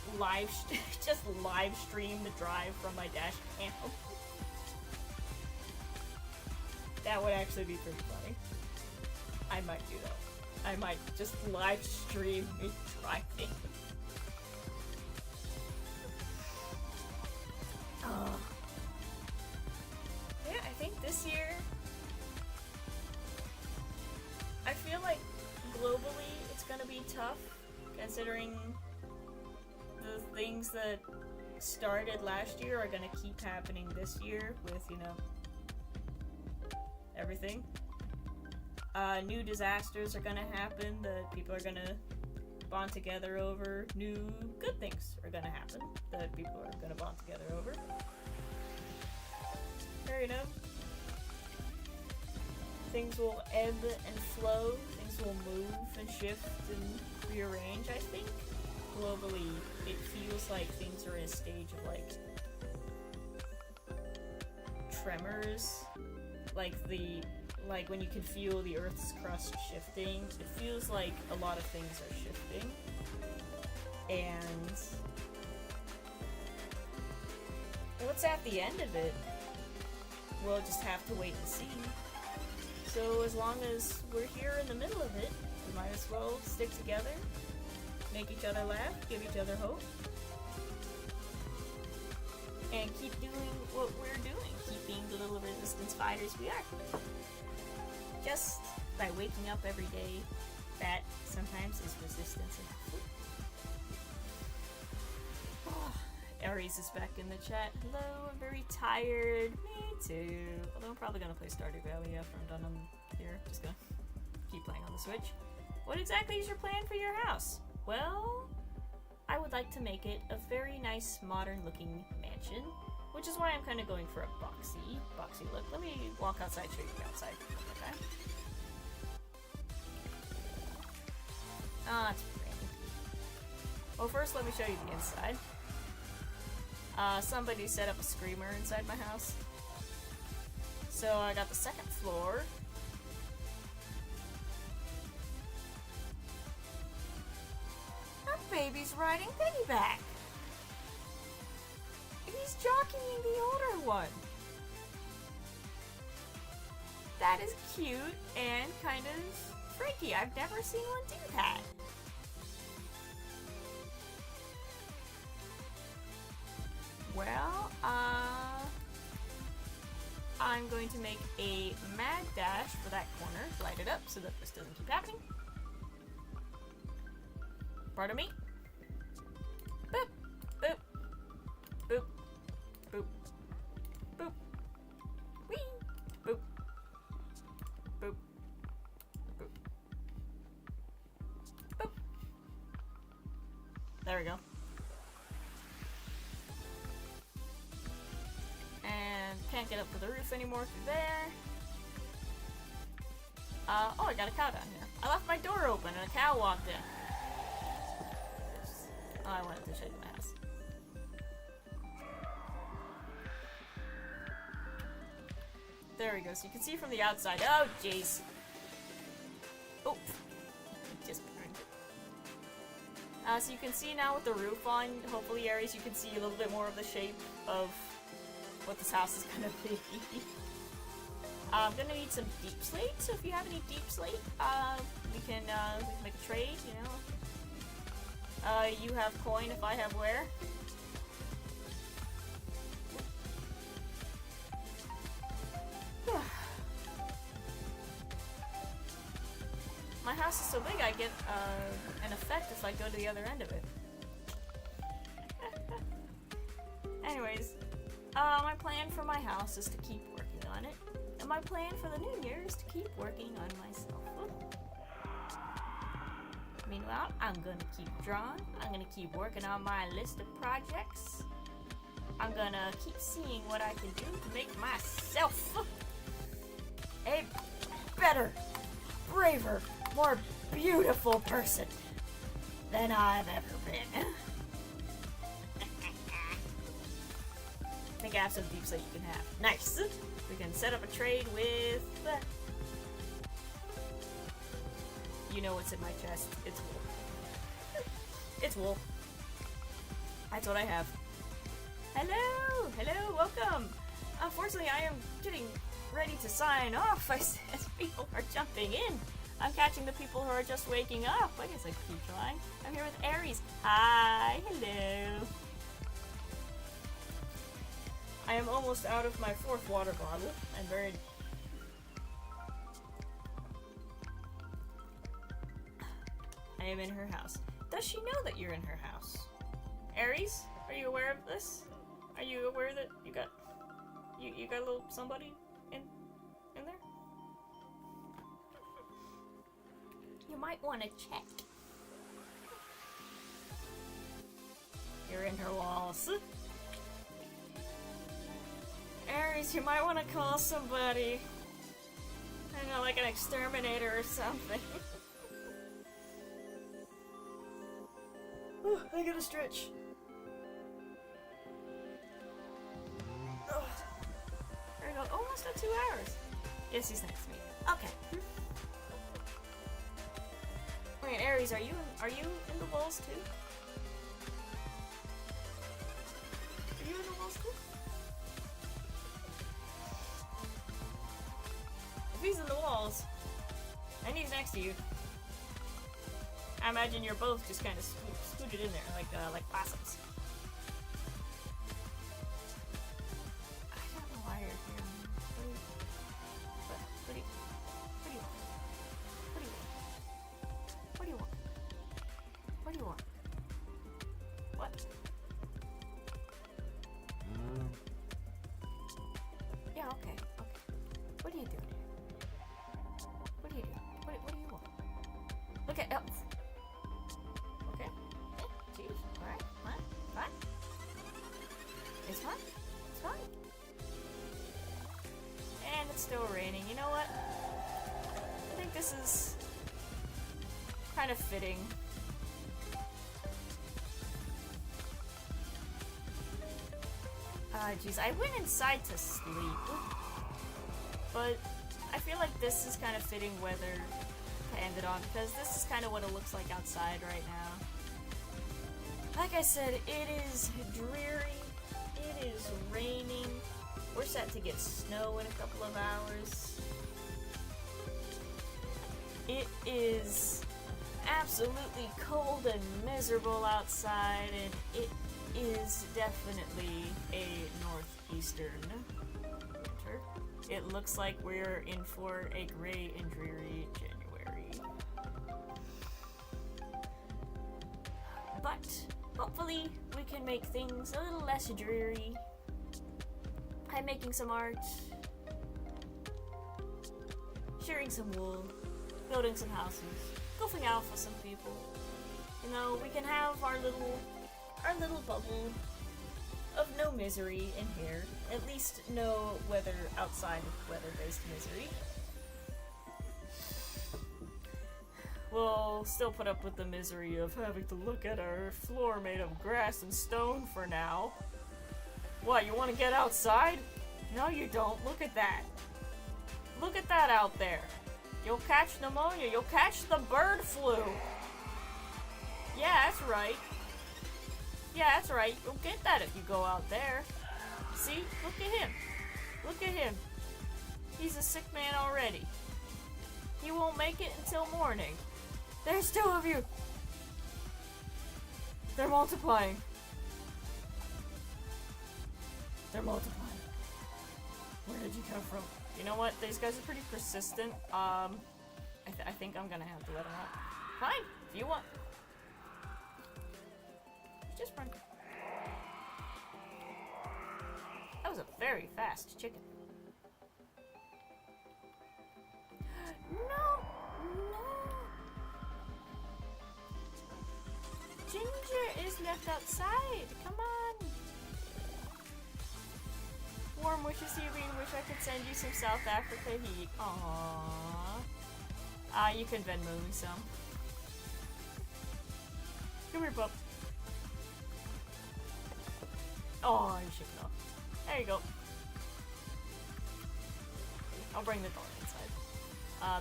just live stream the drive from my dash cam. That would actually be pretty funny. I might do that. I might just live stream me driving. Yeah, I think this year, I feel like globally it's gonna be tough, considering the things that started last year are gonna keep happening this year with, you know, everything. New disasters are gonna happen that people are gonna bond together over. New good things are gonna happen that people are gonna bond together over. Or, you know, things will ebb and flow, things will move and shift and rearrange, I think. Globally, it feels like things are in a stage of, like, tremors. Like when you can feel the Earth's crust shifting, it feels like a lot of things are shifting. And what's at the end of it, we'll just have to wait and see. So as long as we're here in the middle of it, we might as well stick together, make each other laugh, give each other hope, and keep doing what we're doing, keep being the little resistance fighters we are. Just by waking up every day, that sometimes is resistance enough. Oh, Aries is back in the chat. Hello, I'm very tired. Me too. Although I'm probably gonna play Stardew Valley after I'm done here. Just gonna keep playing on the Switch. What exactly is your plan for your house? Well, I would like to make it a very nice, modern-looking mansion, which is why I'm kind of going for a boxy look. Let me walk outside, show you the outside. Okay. Ah, it's pretty. Well, first let me show you the inside. Somebody set up a screamer inside my house. So I got the second floor. That baby's riding piggyback. He's jockeying the older one. That is cute and kind of freaky. I've never seen one do that. Well, I'm going to make a mad dash for that corner, light it up so that this doesn't keep happening. Pardon me. Boop, boop, boop, boop, boop, wee, boop, boop, boop, boop. There we go. And can't get up to the roof anymore through there. Oh, I got a cow down here. I left my door open and a cow walked in. Oh, I wanted to show you my house. There we go. So you can see from the outside. Oh, jeez. Oh, just burned it. So you can see now with the roof on. Hopefully, Aries, you can see a little bit more of the shape of what this house is gonna be. I'm gonna need some deep slate, so if you have any deep slate, we can make a trade, you know. You have coin if I have where. My house is so big I get an effect if I go to the other end of it. Anyways, my plan for my house is to keep working on it. And my plan for the new year is to keep working on myself. Meanwhile, I'm gonna keep drawing. I'm gonna keep working on my list of projects. I'm gonna keep seeing what I can do to make myself a better, braver, more beautiful person than I've ever been. I think I have some deep slate you can have. Nice! We can set up a trade with You know what's in my chest. It's wool. It's wool. That's what I have. Hello! Hello, welcome! Unfortunately, I am getting ready to sign off as people are jumping in. I'm catching the people who are just waking up. I guess I could keep trying. I'm here with Aries. Hi! Hello! I am almost out of my 4th water bottle. I'm very... I am in her house. Does she know that you're in her house? Aries, are you aware of this? Are you aware that you got a little somebody in there? You might want to check. You're in her walls. Aries, you might want to call somebody. I don't know, like an exterminator or something. I gotta stretch. There we go. Almost at 2 hours. Yes, he's next to me. Okay. Wait, Aries, are you in the walls too? Are you in the walls too? If he's in the walls, and he's next to you, I imagine you're both just kind of scooted in there, like possums. I don't know why you're here. What do you want? What do you want? What? Yeah, okay. What are you doing here? What are you doing? What do you want? Look at Elf. Okay. Jeez. Alright. Fine. It's fine. It's fine. And it's still raining. You know what? I think this is kind of fitting. Jeez. I went inside to sleep. But I feel like this is kind of fitting weather to end it on, because this is kind of what it looks like outside right now. Like I said, it is dreary, it is raining, we're set to get snow in a couple of hours. It is absolutely cold and miserable outside, and it is definitely a northeastern winter. It looks like we're in for a gray and dreary January. But hopefully we can make things a little less dreary. I'm making some art, shearing some wool, building some houses, goofing out with some people. You know, we can have our little bubble of no misery in here. At least no weather outside of weather-based misery. We'll still put up with the misery of having to look at our floor made of grass and stone for now. What, you want to get outside? No, you don't. Look at that. Look at that out there. You'll catch pneumonia. You'll catch the bird flu. Yeah, that's right. Yeah, that's right. You'll get that if you go out there. See? Look at him. Look at him. He's a sick man already. He won't make it until morning. There's 2 of you. They're multiplying. They're multiplying. Where did you come from? You know what? These guys are pretty persistent. I think I'm gonna have to let them out. Fine, if you want. Just run. That was a very fast chicken. No! Ginger is left outside. Come on. Warm wishes, Eugene. Wish I could send you some South Africa heat. Aww. You can Venmo me some. Come here, pup. Oh, you should go. There you go. I'll bring the dog inside.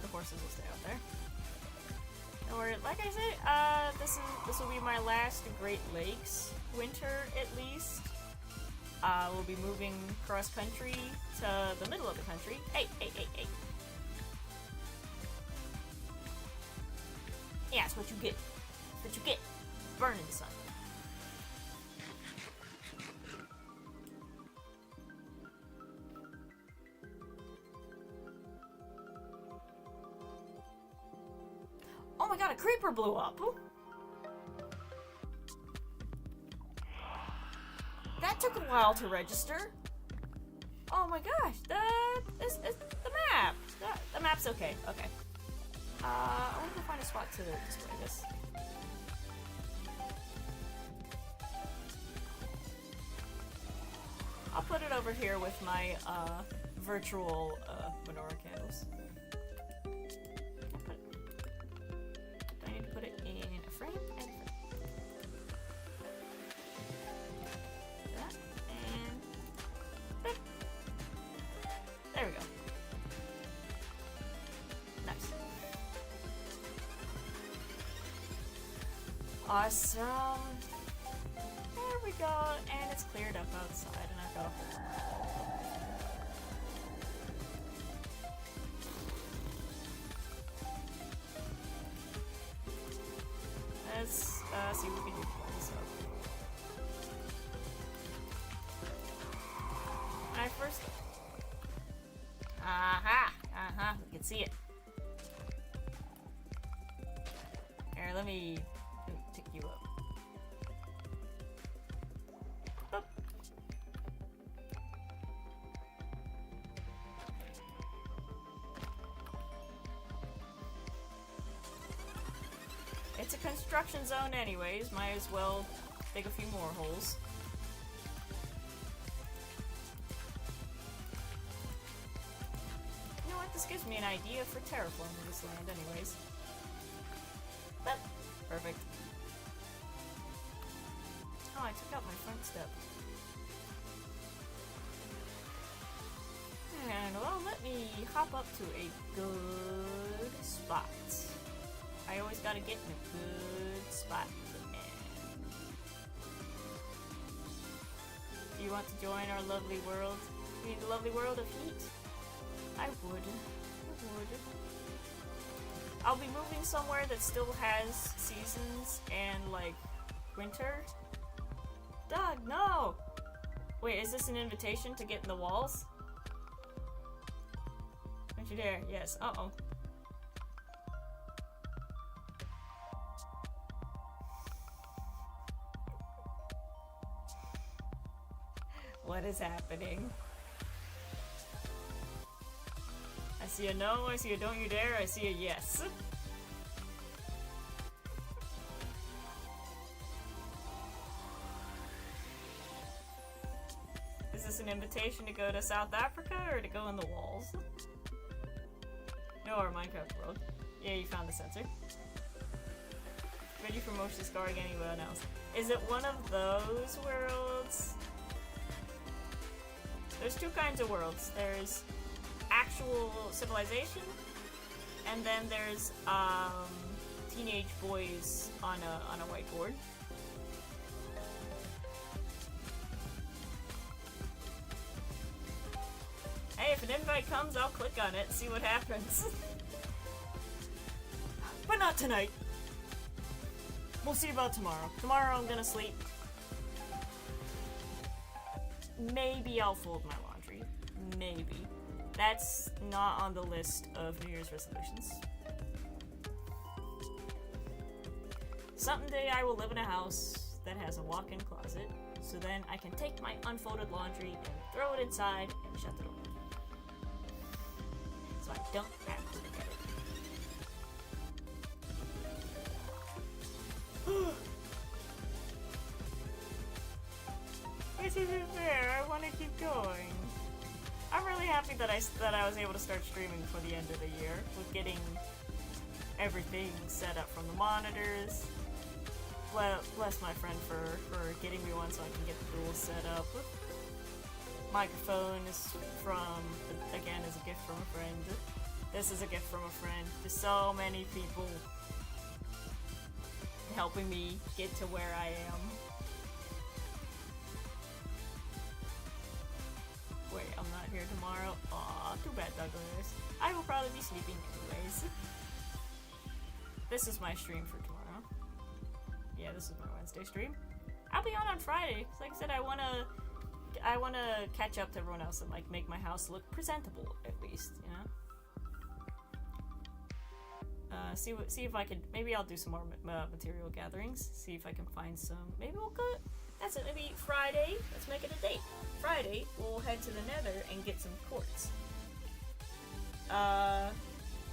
The horses will stay out there. Or like I said, this will be my last Great Lakes winter at least. We'll be moving cross country to the middle of the country. Hey, hey, hey, hey. Yeah, that's what you get. That's what you get. Burning the sun. Oh my god, a creeper blew up! That took a while to register. Oh my gosh, the map! The map's okay, okay. I want to find a spot to display this. I'll put it over here with my virtual menorah candles. I need to put it in a frame and a frame. That and that. There we go. Nice. Awesome. There we go, and it's cleared up outside, and I've got a hole. Let's see what we can do to pull this up. When I first... Aha! Uh-huh, we can see it. Here, let me pick you up. Boop. It's a construction zone anyways, might as well dig a few more holes. You know what, this gives me an idea for terraforming this land anyways. But, perfect. Oh, I took out my front step. And, well, let me hop up to a good spot. I always gotta get in a good spot to end. Do you want to join our lovely world? I mean, the lovely world of heat? I would. I would. I'll be moving somewhere that still has seasons and, like, winter. Doug, no! Wait, is this an invitation to get in the walls? Don't you dare. Yes. Uh-oh. What is happening? I see a no, I see a don't you dare, I see a yes. Is this an invitation to go to South Africa or to go in the walls? No, or Minecraft World. Yeah, you found the sensor. Ready for motion scarring anyone else. Is it one of those worlds? There's two kinds of worlds. There's actual civilization, and then there's teenage boys on a whiteboard. Hey, if an invite comes, I'll click on it and see what happens. But not tonight. We'll see about tomorrow. Tomorrow I'm gonna sleep. Maybe I'll fold my laundry. Maybe. That's not on the list of New Year's resolutions. Someday I will live in a house that has a walk-in closet, so then I can take my unfolded laundry and throw it inside and shut the door. So I don't have to look at it. This isn't fair. I want to keep going. I'm really happy that I was able to start streaming before the end of the year with getting everything set up from the monitors. Bless my friend for getting me one so I can get the tools set up. Microphone is again, is a gift from a friend. This is a gift from a friend. To so many people. helping me get to where I am. Wait, I'm not here tomorrow. Aw, too bad, Douglas. I will probably be sleeping anyways. This is my stream for tomorrow. Yeah, this is my Wednesday stream. I'll be on Friday. Like I said, I wanna catch up to everyone else and like make my house look presentable at least, you know. See if I could. Maybe I'll do some more material gatherings. See if I can find some. Maybe we'll go. That's it. Maybe Friday. Let's make it a date. Friday, we'll head to the Nether and get some quartz.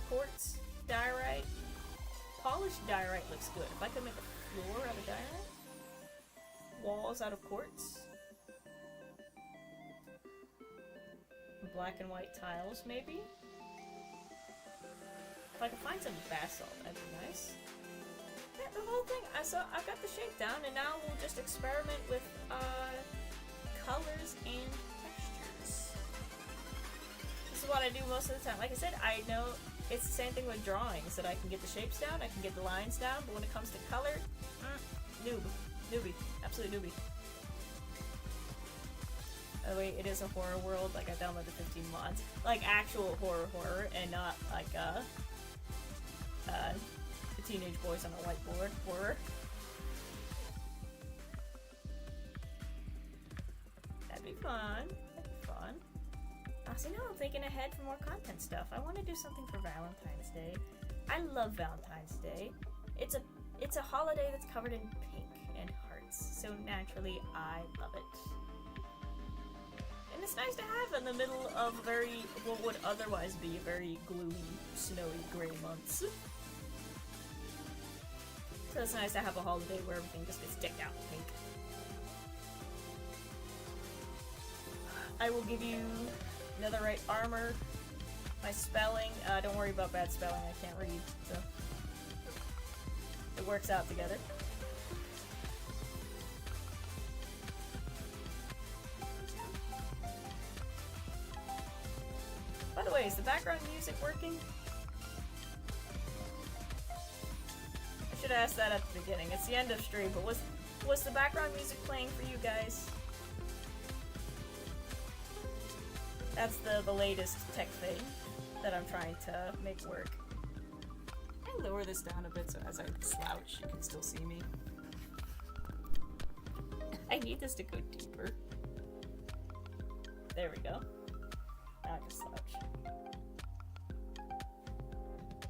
Quartz, diorite, polished diorite looks good. If I could make a floor out of diorite, walls out of quartz, black and white tiles, maybe. If I could find some basalt, that'd be nice. Yeah, the whole thing, I've got the shape down, and now we'll just experiment with colors and textures. This is what I do most of the time. Like I said, I know it's the same thing with drawings, that I can get the shapes down, I can get the lines down, but when it comes to color, newbie, absolute newbie. Oh wait, it is a horror world. Like I downloaded 15 mods, like actual horror, and not like the teenage boys on a whiteboard horror. That'd be fun. That'd be fun. So now I'm thinking ahead for more content stuff. I want to do something for Valentine's Day. I love Valentine's Day. It's a holiday that's covered in pink and hearts, so naturally I love it. And it's nice to have in the middle of what would otherwise be very gloomy, snowy, gray months. So it's nice to have a holiday where everything just gets decked out in pink. I will give you netherite armor, my spelling. Don't worry about bad spelling, I can't read, so it works out together. By the way, is the background music working? I should have asked that at the beginning. It's the end of stream, but was the background music playing for you guys? That's the latest tech thing that I'm trying to make work. I'll lower this down a bit so as I slouch, you can still see me. I need this to go deeper. There we go. Now I can slouch.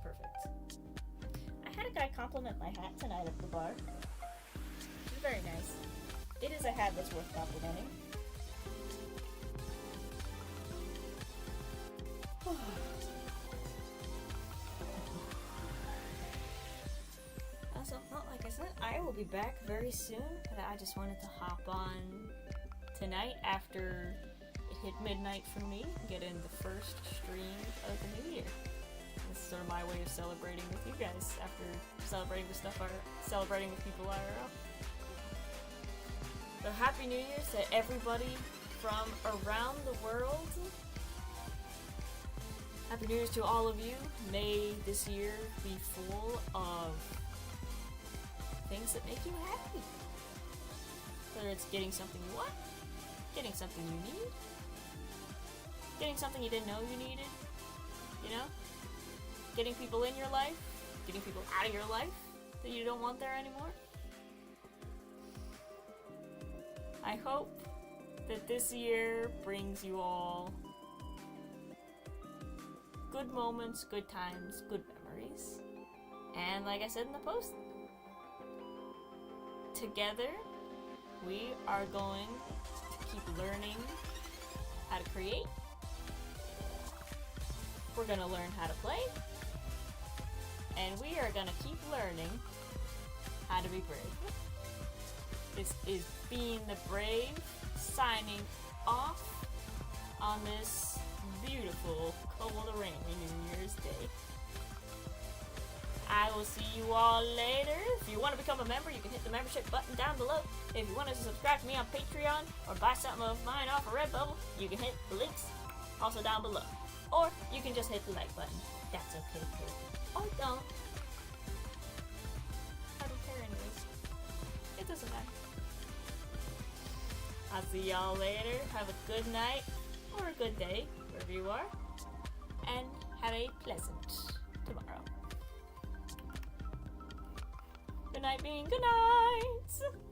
Perfect. I had a guy compliment my hat tonight at the bar. It was very nice. It is a hat that's worth complimenting. Also, well, like I said, I will be back very soon, but I just wanted to hop on tonight after it hit midnight for me, get in the first stream of the new year. This is sort of my way of celebrating with you guys after celebrating with celebrating with people IRL. So happy New Year to everybody from around the world. Happy New Year's to all of you. May this year be full of things that make you happy. Whether it's getting something you want, getting something you need, getting something you didn't know you needed, you know? Getting people in your life, getting people out of your life that you don't want there anymore. I hope that this year brings you all good moments, good times, good memories. And like I said in the post, together we are going to keep learning how to create. We're going to learn how to play. And we are going to keep learning how to be brave. This is Being the Brave, signing off on this beautiful, cold, rainy New Year's Day. I will see you all later. If you want to become a member, you can hit the membership button down below. If you want to subscribe to me on Patreon or buy something of mine off of Redbubble, you can hit the links also down below. Or you can just hit the like button. That's okay too. Or don't. I don't care anyway. It doesn't matter. I'll see y'all later. Have a good night or a good day, wherever you are. And have a pleasant tomorrow. Good night being good night.